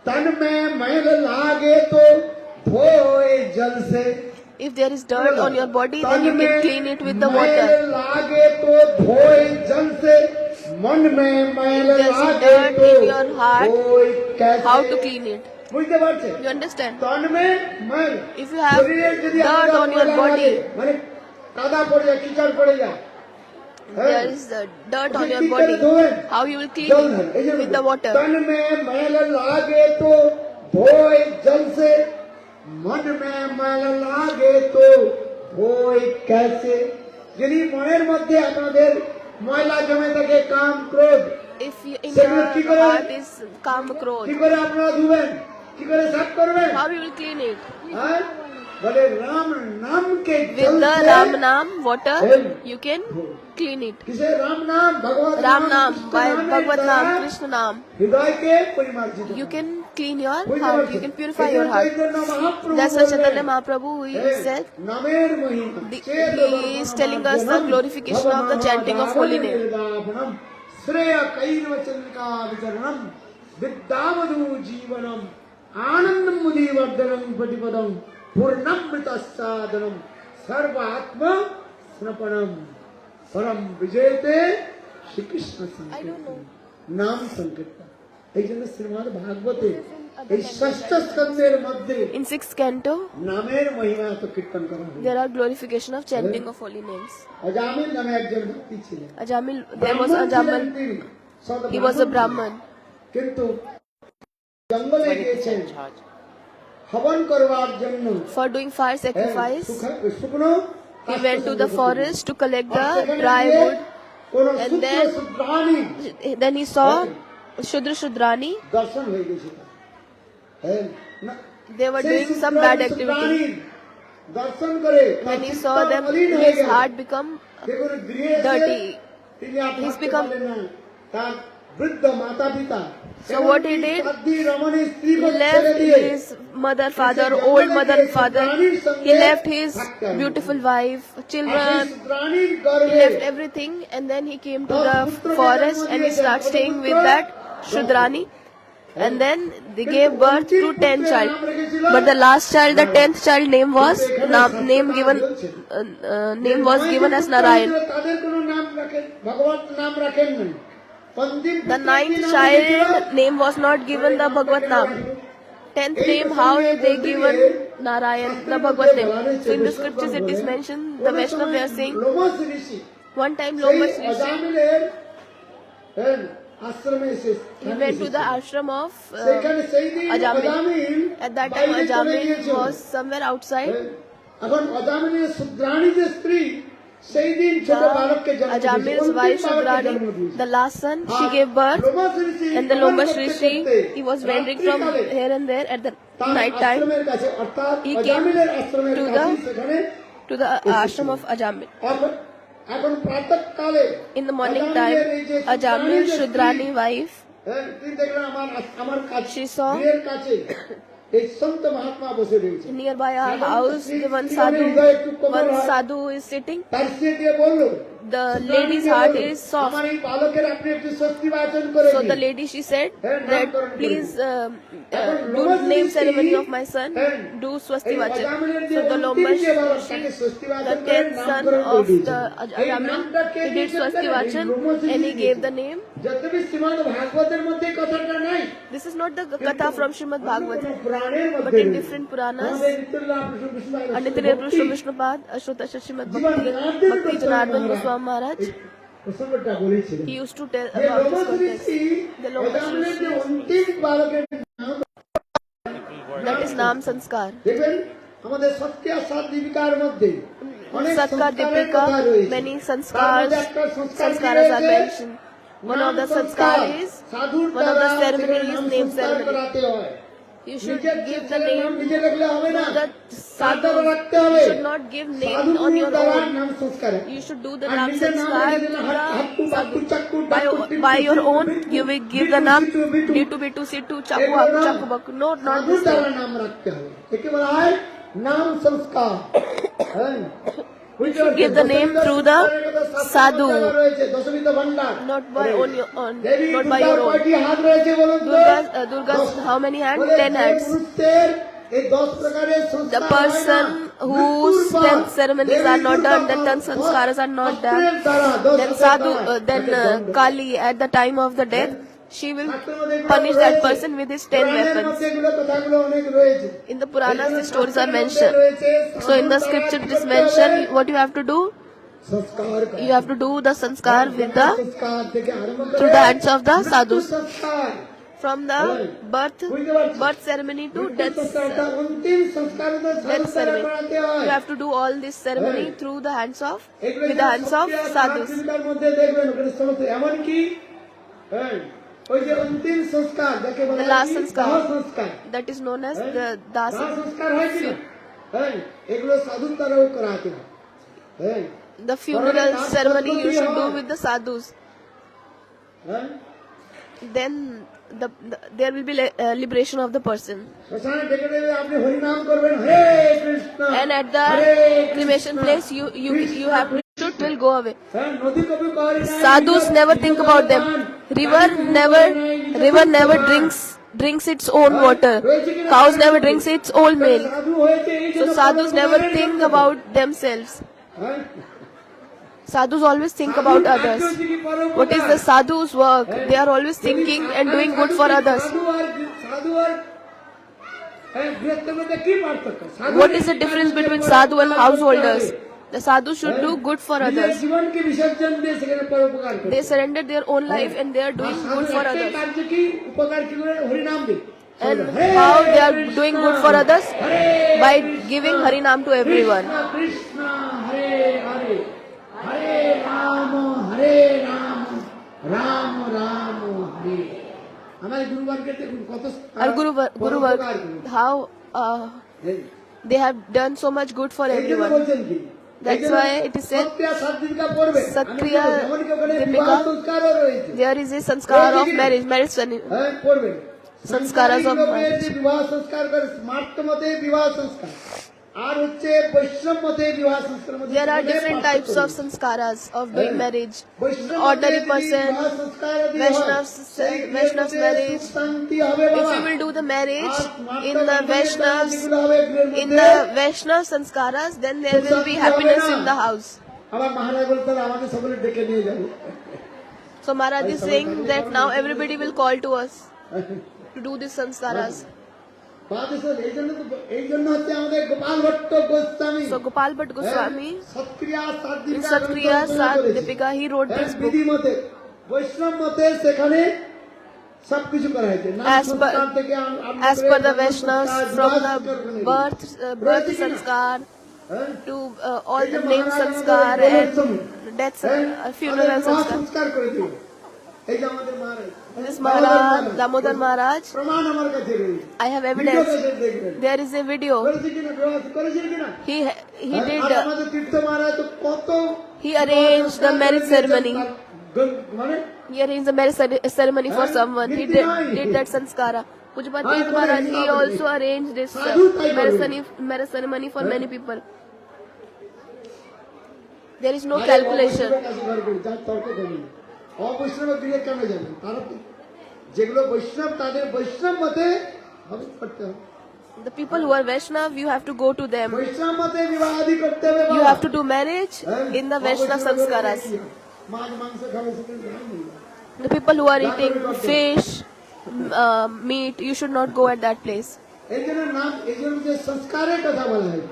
तन में मैल लागे तो धोए जल से। If there is dirt on your body, then you can clean it with the mail water. लागे तो धोए जल से, मन में मैल If there's लागे dirt तो in your heart, धोए कैसे। How to clean it? বুঝতে পারছেন? You understand? তন में मैल, If you have শরীরে যদি dirt আপনার on your ময়লা body, লাগে, মানে কাদা পড়ে যায়, কিচড় পড়ে যায়, হ্যাঁ? there is dirt on your কি করে body. ধোবেন? How you will clean जल है, it? ऐसे With the water. तन में मैल लागे तो धोए जल से, मन में मैल लागे तो धोए कैसे। যদি মনের মধ্যে আপনাদের ময়লা জমে থাকে, কাম ক্রোধ, If you, in সেগুলো কি your করে? heart is kama কি krodh, করে আপনারা ধুবেন, কি করে সাফ করবেন? how you will clean it? হ্যাঁ? বলে রাম নাম কে With জল the से, Ram Nam water, Hey. you can clean it. কিসে? রাম নাম, ভগবত Ram Nam, কৃষ্ণ by নামের Bhagavad দ্বারা Nam, Krishna Nam, হৃদয়কে পরিমার্জিত you করুন। can clean your বুঝতে heart, পারছেন? you can purify এই your জন্য heart. Chaitanya Mahaprabhu That's why বললেন, Chaitanya Mahaprabhu he হ্যাঁ, said, নামের মহিমা, he is telling us the glorification of the chanting of holy name. শ্রেয় কৈর্বচন্দ্রিকা বিতরণম বিদ্যাবধূ জীবনম আনন্দম মুদীবর্ধনম প্রতিপদম পূর্ণামৃতস্বাদনম সর্ব আত্ম স্নপনম পরম বিজয়তে শ্রীকৃষ্ণ সংকীর্তন, নাম সংকীর্তন। এই জন্য শ্রীমদ্ ভাগবতে এই ষষ্ঠ স্কন্ধের মধ্যে In 6th canto, নামের মহিমা এত কীর্তন করা হয়। there are glorification of chanting of holy names. Ajamil নামে একজন ব্যক্তি ছিলেন, Ajamil, there was ব্রাহ্মণ ছিলেন Ajamal, তিনি, সৎ he was a ব্রাহ্মণ ছিলেন। Brahman. কিন্তু জঙ্গলে গিয়েছেন হবন করবার জন্য, For doing fire হ্যাঁ, sacrifice, শুকনো he went to the forest to collect R the সেখানে dry গিয়ে wood. কোন and শূদ্র then- শূদ্রাণী Then he saw Shudra Shudrani, দর্শন হয়ে গেছিল, হ্যাঁ, না- they were সেই doing some শূদ্র bad শূদ্রাণীর activity. দর্শন করে তার When he চিত্ত saw them, মলিন হয়ে his গেল। heart become দেখুন গৃহে এসে dirty. তিনি আর He's থাকতে become- পারলেন না। তার বৃদ্ধ মাতা পিতা, So what he did, সাধ্বী রমণী স্ত্রীকে he ছেড়ে left দিয়ে his mother, father, old mother and father. He left his beautiful wife, আর সেই children. শূদ্রাণীর He গর্ভে left everything and then he came to the forest and he started staying with that Shudrani. And then they gave birth to 10 child. But the last child, the 10th child name was given as Narayan. তাদের কোনো নাম রাখেন, ভগবত নাম রাখেন না। পন্ডিত The 9th child name was not given the Bhagavad Nam. 10th name, how they given Narayan the Bhagavad name. So in the scriptures it is mentioned, the Vaishnava they are saying, Lomash Rishi one time সেই Lomas Rishi, অজামিলের, হ্যাঁ, আশ্রমে এসে he went to the ashram of সেখানে সেই দিন Ajamil. Ajamil At that time বাইরে চলে Ajamil গিয়েছিল। was somewhere outside. এখন অজামিলের শূদ্রাণী যে স্ত্রী, সেই দিন ছোট বালককে জন্ম দিয়েছে, Ajamil's অন্তিম wife বালককে Shudrani, জন্ম দিয়েছে। the last son, she gave birth. Lomash Rishi And the ভ্রমণ Lomas করতে Rishi, করতে he was wandering from রাত্রিকালে here and there at the তার night time আশ্রমের কাছে, অর্থাৎ he came অজামিলের আশ্রমের to কাছে the- সেখানে to the ashram of Ajamil. আর এখন প্রাতঃকালে In the morning time, Ajamil Shudrani wife, তিনি দেখলেন আমার কাছে she saw গৃহের কাছে এই সন্ত মহাত্মা বসে রয়েছে। nearby our house, the one sadhu is sitting. তার স্ত্রী দিয়ে বলল, The lady's heart is soft. আমার এই বালকের আপনি একটু স্বস্তি বাচন করে So দিন। the lady, she said that please do name ceremony of my son, do Swasti Vachan. So the Lomash, the 10th son of the Ajamil, he did Swasti Vachan and he gave the name. যতবি Shrimad ভাগবতের মধ্যে কথাটা নাই, This is not the Katha from Srimad Bhagavatam, কোনো পুরাণের but মধ্যে in নেই। different Puranas. আমাদের নিত্যলীলা Krishna Vishnu Anitya Purush Vishnupad, Ashota Srimad Bhakti Janardhan Goswami Maharaj, প্রসঙ্গটা বলেছিলেন। he used to tell যে about this Lomasha context. Rishi The Lomash অজামিলের যে Rishi, অন্তিম বালকের নাম that is Nam Sanskar. দেখবেন আমাদের সত্য আর সাত দীপিকার মধ্যে অনেক Satka সংস্কারের কথা Dipika, রয়েছে। many তার sanskars, মধ্যে একটা সংস্কার কি sanskaras are রয়েছে? mentioned. One of the নাম সংস্কার। sanskar is, সাধুর one of the দ্বারা ceremony সেখানে is নাম name সংস্কার ceremony. করাতে হয়। You should নিজের give the ছেলের নাম name নিজে লিখলে হবে to না, the তার দ্বারা sadhu. রাখতে You হবে। should not give name on সাধুগুরুর your দ্বারা own. নাম সংস্কার হয়। You should do the R Nam নিজের নাম Sanskar লিখে to দিলে the হাট্টু বাট্টু sadhu. চাক্কু By, ডাক্কু টিক্কু by your টিক্কু own, Bittu, you will give Bittu the Nam Bittu Bittu. Ditu Bitu Situ Chaku এগুলো Haku নাম Chaku Baku. No, not সাধুর this দ্বারা name. নাম রাখতে হবে। একে বলা হয় নাম সংস্কার। হ্যাঁ। বুঝতে পারছেন? Give the name through the দশবিধ সংস্কারের কথা sadhu. শাস্ত্রে লেখা রয়েছে, দশবিধ ভান্ডার। Not by on your own, Devi not by দুর্গার your own. কয়টি হাত রয়েছে বলুন তো? Durga's how many hands? বলে 10 যে hands. পুরুষদের এই 10 প্রকারের The সংস্কার হয় না। person whose মৃত্যুর পর 10 ceremonies Devi are not Durga done, the 10 sanskaras are not done. অস্ত্রের দ্বারা, 10 Then হাতের Sadhu, দ্বারা then তাকে দণ্ড। Kali at the time of the death, she will শাস্ত্রের মধ্যে এগুলো punish that রয়েছে। person with his 10 পুরাণের weapons. মধ্যে এগুলো কথাগুলো অনেক রয়েছে। In the Puranas, এজন্য the stories are শাস্ত্রের মধ্যে mentioned. রয়েছে, So in the সাধুর scripture দ্বারা it is কি করতে mentioned, হবে? what you have to do? সংস্কার করা। You have to do the sanskar with the সংস্কার থেকে আরম্ভ করে through the hands of the মৃত্যু sadhus. সংস্কার। From the বুঝতে পারছি? birth ceremony to মৃত্যু death সংস্কারটা অন্তিম সংস্কার হতে সাধুর দ্বারা ceremony. করাতে হয়। You have to do all this ceremony through the hands of, এগুলো with the hands of sadhus. জীবিকার মধ্যে দেখবেন ওখানে সমস্ত এমনকি হ্যাঁ, ওই যে অন্তিম সংস্কার যাকে বলা The last হয় sanskar. দাহ সংস্কার। That is known as the দাহ dasa. সংস্কার হয় কি না? হ্যাঁ, এগুলো সাধুর দ্বারাও করাতে হয়। হ্যাঁ, The funeral ceremony you should do with the sadhus. হ্যাঁ, Then there will be liberation of the person. শ্মশানে ডেকে দেবে, আপনি হরিনাম করবেন, হরে Krishna And at Hare the Krishna. cremation place, you have to will go away. হ্যাঁ, নদী কবি করি নাই, Sadhus never think about them. River never drinks its own water. Cows never drinks its own milk. সাধু হয়েছে এই So জন্য sadhus পরোপকারের never think জন্য। about themselves. হ্যাঁ, Sadhus always think about সাধুর others. কার্য হচ্ছে কি পরোপকার। What is the sadhu's work? They are always thinking and doing good for others. সাধু আর গৃহস্থের মধ্যে কি পার্থক্য? সাধু What is the difference between sadhu and householders? The sadhu should do good for নিজের others. জীবনকে বিসর্জন দিয়ে সেখানে পরোপকার করে। They surrender their own life and they are R doing সাধুর good for একটাই others. কার্য কি? উপকার কি করে? হরিনাম দিয়ে। And Hare how they are Krishna, doing good for others? Hare By Krishna, giving Harinam to everyone. Krishna Krishna Hare Hare, হরে রাম রাম রাম হরে। আমার গুরুবারকে দেখুন কত Our Guru পরোপকার work, করেছে। how এই, they have done so much good for এই জন্য everyone. বলছেন কি? That's এই জন্য why it is said, Sattriya সাত্বিকা পড়বে। আমি Satriya বলবো, এমনকি ওখানে Dipika, বিবাহ সংস্কারও রয়েছে। there is a sanskar of marriage ceremony. হ্যাঁ, পড়বেন। সংস্কারাস of সাংসারিক লোকের marriage. যে বিবাহ সংস্কার করে, স্মার্ত মতে বিবাহ সংস্কার, আর হচ্ছে বৈষ্ণব মতে বিবাহ সংস্কারের মধ্যে There are অনেক different types পার্থক্য of sanskaras of doing marriage. বৈষ্ণব Ordinary মতে যদি person, বিবাহ সংস্কার যদি হয়, Vaishnav's সেই বিয়ের Vaishnav's মধ্যে marriage. সুখ শান্তি হবে If বাবা। you will do the marriage R স্মার্ত in the বন্ধনের দ্বারা Vaishnav's, যেগুলো হবে বিয়ের in মধ্যে, the Vaishnav sanskaras, then there will be happiness in the house. আবার মহারাজ বলতেন আমাকে সকলে ডেকে নিয়ে যাবে। So Maharaj is saying that now everybody will call to us to do these sanskaras. এই জন্য হচ্ছে আমাদের Gopal Bhatt Goswami So Gopal Bhatt Goswami, Sattriya in Satriya Sad Dipika, he wrote this book. বিধি মতে বৈষ্ণব মতে সেখানে সবকিছু করা হয়েছে নাম As per- সংস্কার থেকে আরম্ভ As করে per the ধর্ম Vaishnavas, সংস্কার, from বিবাহ the সংস্কার করে birth রয়েছে কিনা? sanskar হ্যাঁ? to all এই যে the name মহারাজ sanskar আমাদের and জন্মোৎসব, death হ্যাঁ? funeral আমাদের বিবাহ sanskar. সংস্কার করে দিল। এই যে আমাদের মহারাজ This Maharaj, Damodar Maharaj, প্রমাণ আমার কাছে রয়েছে I have video evidence. Cassette দেখবেন There is a video. করেছে কিনা বিবাহ করেছে কিনা He আর did. আমাদের তীর্থ মহারাজ তো কত He arranged the marriage ceremony. মানে He arranged the marriage ceremony for someone. He did that sanskara. Pujpat Tirth Maharaj, he also arranged this marriage ceremony for many people. There is no calculation. যার তর্ক করি অবৈষ্ণব গৃহে কেন যাবেন তারা তো যেগুলো বৈষ্ণব তাদের বৈষ্ণব মতে হবে করতে হবে The people who are Vaishnav, you have to go to them. বৈষ্ণব মতে বিবাহ আদি করতে হবে You have to do marriage in the Vaishnav sanskaras. মাছ মাংস খাবে সেখানে The people who are eating fish, meat, you should not go at that place. এই জন্য নাম এই জন্য যে সংস্কারের কথা বলা হয়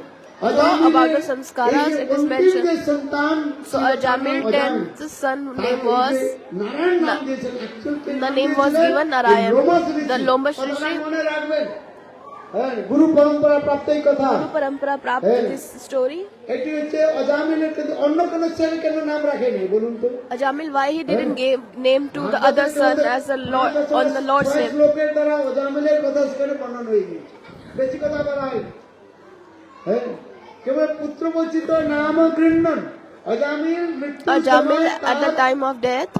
About the sanskaras, it is mentioned. সন্তান So Ajamil 10th son name was, Narayan নাম দিয়েছেন actually the name was given Narayan. The Lombas Rishi, মনে রাখবেন হ্যাঁ গুরু পরম্পরা প্রাপ্ত এই কথা Guru Parampara Prapt this story. এটি হচ্ছে অজামিলের কিন্তু অন্য কোন ছেলে কেন নাম রাখেনি বলুন তো Ajamil, why he didn't give name to the other son as the Lord on the Lord's name? লোকের দ্বারা অজামিলের কথা সেখানে বর্ণনা হয়ে গেছে বেশি কথা বলা হয় হ্যাঁ কেবল পুত্র বচিত নাম গৃহ্ণন অজামিল মৃত্যু Ajamil at the time of death,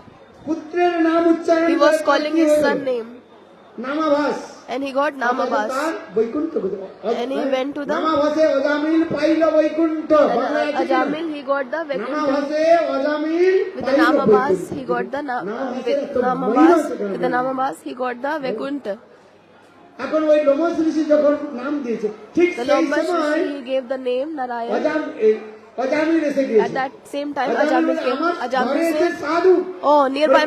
পুত্রের নাম উচ্চারণ he was calling his son name namabhas and he got Namabas. Vaikuntha And he went to the নামাভাসে অজামিল পাইল Vaikuntha Ajamil, he got the Vaikuntha. নামাভাসে Ajamil With the Namabas, he got the with the Namabas, he got the Vaikuntha. এখন ওই লোমস ঋষি যখন নাম দিয়েছে ঠিক The সেই Lombas সময় Rishi, he gave the name Narayan. Ajamil এসে At গিয়েছে that same time, Ajamil came. Ajamil ঘরে এসে said, সাধু "Oh, nearby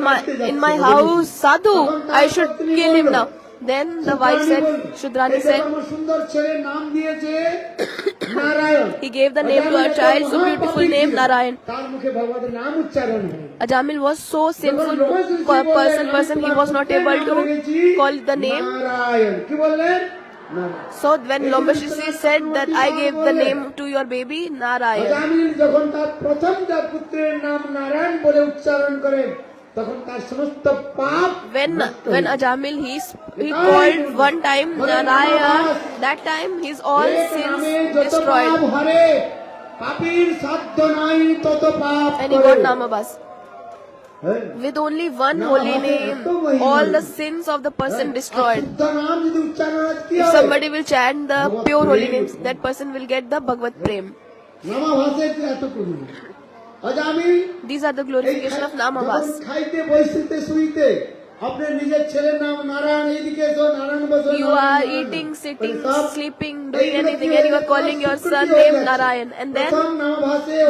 in my house, Sadhu, I should kill him now." Then the wife said, Shudrani said, আমার সুন্দর ছেলের নাম দিয়েছে Narayan he gave the name to her child, so beautiful name Narayan. তার মুখে ভগবানের নাম উচ্চারণ হয় Ajamil was so sinful person, he was not able to call the name. Narayan কি বললেন Narayan So when Lombas Rishi said that I gave the name to your baby, Narayan. Ajamil যখন তার প্রথম তার পুত্রের নাম নারায়ণ বলে উচ্চারণ করেন তখন তার সমস্ত পাপ When Ajamil he called one time Narayan, that time his all sins destroyed হরে পাপীর সাধ্য নাই তত পাপ and he got Namabas. With only one holy name, all the sins of the person destroyed. নাম যদি উচ্চারণ হয় কি If হবে somebody will chant the pure holy names, that person will get the Bhagavad Prem. নামাভাসে এত করি Ajamil These are the glorification of Namabas. যখন খাইতে বসিতে শুইতে আপনার নিজের ছেলের নাম নারায়ণ এইদিকে এসো নারায়ণ বসো You are eating, sitting, sleeping, doing anything, and you are calling your son name Narayan, and then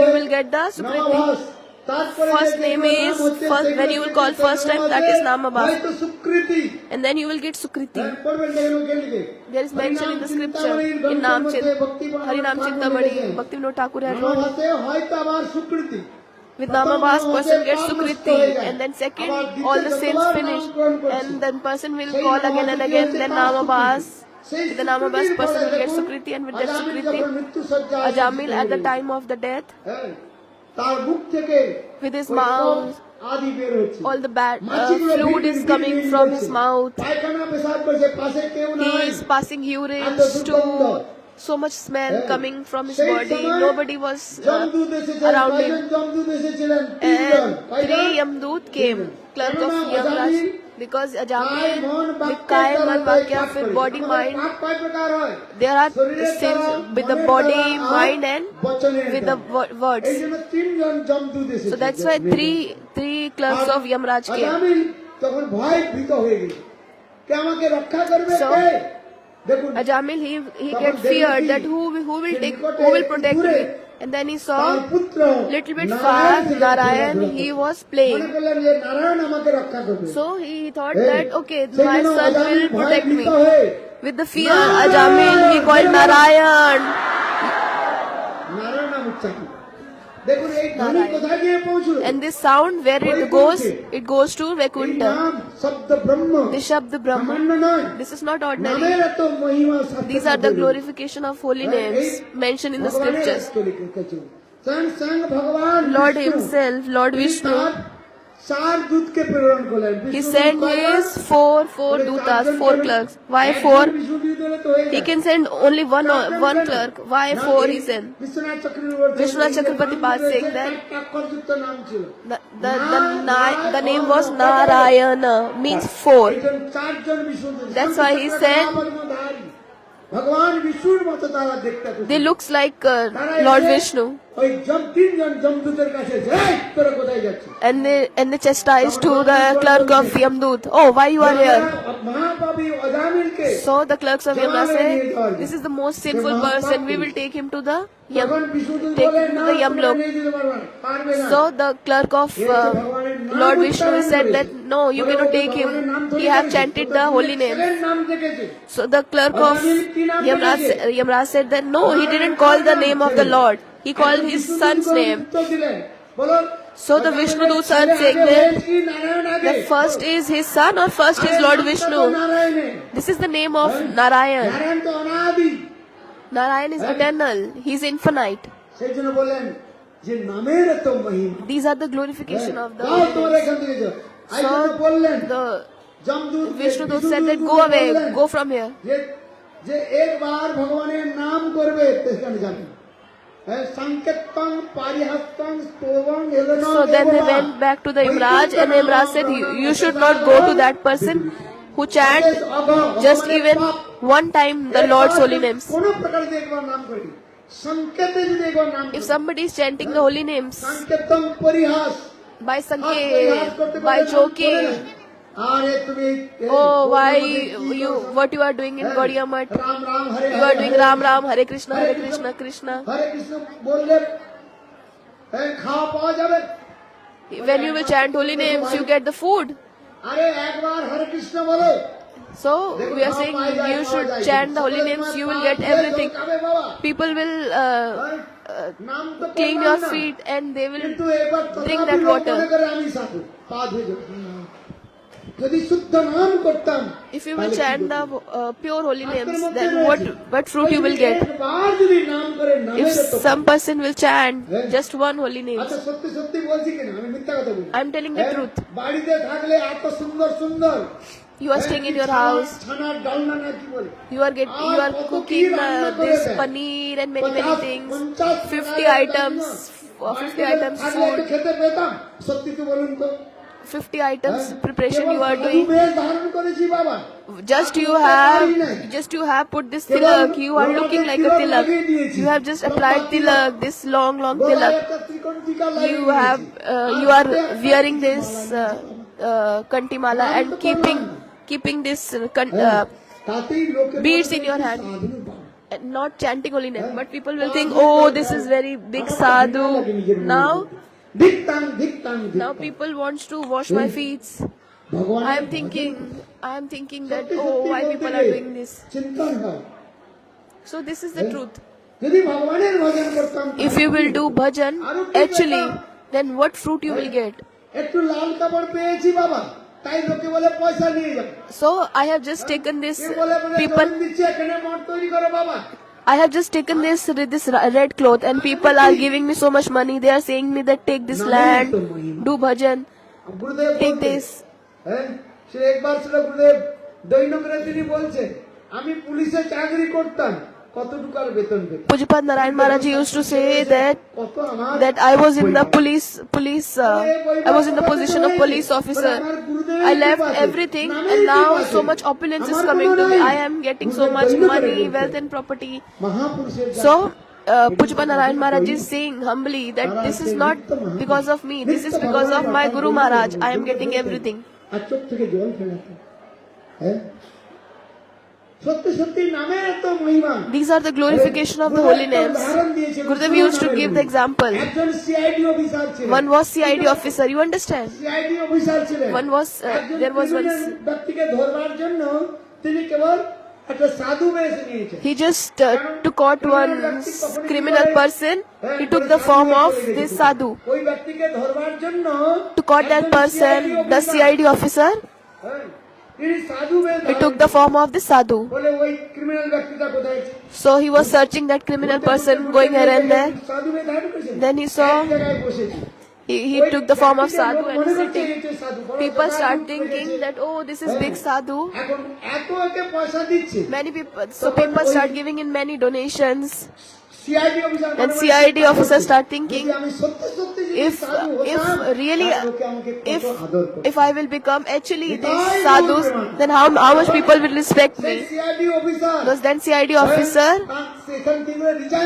you will get the Sukriti. First name is first when you will call first time, that is Namabas, Sukriti and then you will get Sukriti. পড়বেন দেখুন ওকে লিখে There is mentioned in the scripture in Harinam Chintamani, Bhaktivinoda Thakur had wrote. নামাভাসে হয়তো আবার সুকৃতি With Namabas, person gets Sukriti, and then second, all the sins finish, and then person will call again and again, then Namabas. With the Namabas, person will get Sukriti, and with that Sukriti, Ajamil at the time of the death, তার মুখ থেকে with his mouth, আদি বের হচ্ছে all the bad fluid is coming from his mouth. পায়খানা পেশাব করছে পাশে কেউ He নাই is passing urine, stool, so much smell coming from his body. Nobody was জমদূত এসেছিলেন around him. কয়জন জমদূত এসেছিলেন তিনজন And three Yamdut came, clerk of Yamraj, because Ajamil, with Kaya, Man, Vakya, with body, mind, পাপ কয় প্রকার হয় there are sins with the body, mind, and with the words. এই জন্য তিনজন জমদূত এসেছে So that's why three clerks of Yamraj came. আজামিল তখন ভয় ভীত হয়ে গেল কে আমাকে রক্ষা করবে So, কে দেখুন Ajamil, he get feared that who will protect me. And then he saw তার পুত্র little bit far Narayan, he was playing. মনে করলেন যে নারায়ণ আমাকে রক্ষা করবে So he thought that okay, সেই my জন্য son অজামিল will ভয় protect ভীত me. হয়ে With the fear, Ajamil, he called Narayan. Narayan নাম উচ্চারণ দেখুন এই ধ্বনি কোথায় গিয়ে পৌঁছলো And this sound, where it goes to এই Vaikuntha. নাম শব্দ ব্রহ্ম This Shabd Brahma. সামান্য নয় This is not ordinary. নামের এত মহিমা সার্থকতা These are the দেবে। glorification of holy names mentioned in the ভগবানের scriptures. আজকে লিখেছে। স্বয়ং ভগবান Lord বিষ্ণু, himself, Lord তিনি Vishnu, তার 4 দূতকে প্রেরণ করলেন। He sent his four dutas, 4 clerks. Why 4? He can send only one clerk. Why 4 he sent? Vishwanath Chakrabarti Pad saying that the name was Narayana, means 4. That's why he said ভগবান বিষ্ণুর মতো তারা দেখতে খুশি। they looks like Lord Vishnu. ওই তিনজন যমদূতের কাছে যাই তোরা কোথায় যাচ্ছিস? And they chastised to the clerk of Yamdut. Oh, why you are here? মহাপাপী অজামিলকে So the clerks of Yamna say, this is the most sinful person. We will take him to the take him to the Yamlok. So the clerk of Lord Vishnu said that no, you cannot take him. He have chanted the holy name. So the clerk of Yamraj said that no, he didn't call the name of the Lord. He called his son's name. So the Vishnu Dut are saying that first is his son or first is Lord Vishnu. This is the name of Narayan. Narayan is eternal. He is infinite. সেই জন্য বলেন যে নামের এত মহিমা। These are the glorification of the যাও তোমরা এখান থেকে যাও। এই জন্য বললেন the যমদূত Vishnu Dut said that go away, go from here. যে একবার ভগবানের নাম করবে সেখানে যাবে। সংকেতং পারিহাস্তং স্তবং এদনং। So then they went back to the Imraj and Imraj said you should not go to that person who chant just even one time the Lord's holy names. কোনো প্রকার দিয়ে একবার নাম করবি। সংকেতে যদি একবার নাম If somebody is chanting the holy names সংকেতং পরিহাস by sanket, by joking, আরে তুমি oh why what you are doing in Gaudiya Math, Ram Ram Hare you are doing Ram Ram, Hare Krishna, Krishna. হরে কৃষ্ণ বললে খাওয়া পাওয়া যাবে। When you will chant holy names, you get the food. আরে একবার হরে কৃষ্ণ বলো। So we are saying you should chant the holy names, you will get everything. People will clean your feet and they will drink that water. যদি শুদ্ধ নাম করতাম, if you will chant the pure holy names, then what fruit you will get? একবার যদি নাম করে নামের If some person will chant just one holy name, আচ্ছা সত্যি সত্যি বলছি কিনা, আমি মিথ্যা কথা বলি। I am telling the truth. বাড়িতে থাকলে এত সুন্দর সুন্দর You are staying in your house, ছানার ডালনা না কি বলে, you are cooking this paneer and many things, 50 items থাকলে একটু food, খেতে পেতাম। সত্যি তো বলুন তো। 50 items preparation you are doing. বেশ ধারণ করেছি বাবা। Just you have put this tilak, you are looking like a tilak. You have just applied tilak, this long tilak. You are wearing this kantimala and keeping this তাতেই লোকে beads in your hand. And not chanting holy name, but people will think, oh, this is very big sadhu. ধিক্তাং ধিক্তাং Now people wants to wash my feet. I am thinking that, oh, why people are doing this? চিন্তন হয়। So this is the truth. যদি ভগবানের ভজন করতাম, If you will do bhajan, actually, then what fruit you will get? একটু লাল কাপড় পেয়েছি বাবা, তাই লোকে বলে পয়সা নিয়ে যাও। So I have just taken this কে বলে people. দিচ্ছি এখানে মঠ তৈরি করো বাবা। I have just taken this red cloth and people are giving me so much money. They are saying me that take this land, do bhajan, গুরুদেব take this. সে একবার ছিল গুরুদেব দৈনন্দিন তিনি বলছেন, আমি পুলিশে চাকরি করতাম, কত টাকার বেতন পেতাম। Pujapad Narayan Maharaj used to say কত আমার that I was in the police I was in the position of police officer. I left everything and now so much opulence is coming to me. I am getting so much money, wealth and property. মহাপুরুষের So Pujapad Narayan Maharaj is saying humbly that this is not because of me, this is because of my Guru Maharaj. I am getting everything. আর চোখ থেকে জল ফেলাতো। সত্যি সত্যি নামের এত মহিমা। These are the glorification of the holy names. Gurudev used to give the example. একজন CID officer ছিলেন। One was CID officer, you understand? CID officer ছিলেন। One was there was one. ব্যক্তিকে ধরবার জন্য তিনি কেবল একটা সাধু বেশ নিয়েছেন। He just to caught one criminal person. He took the form of this sadhu. ওই ব্যক্তিকে ধরবার জন্য To caught that person, the CID officer, তিনি সাধু বেশ he took the form of the sadhu. বলে ওই ক্রিমিনাল ব্যক্তিটা কোথায়? So he was searching that criminal person, going here and there. সাধু বেশ ধারণ করেছেন। Then he saw এক জায়গায় বসেছে। he took the form of sadhu and is sitting. People start thinking that, oh, this is big sadhu. এখন এত একে পয়সা দিচ্ছে Many people, so people start giving in many donations. CID officer And CID officers start thinking, আমি সত্যি সত্যি যদি if সাধু if হতাম, really তাহলে লোকে আমাকে কত আদর করতো। if I will become actually these sadhus, then how much people will respect সেই me. CID officer Because then CID officer সেখান থেকে রিজাইন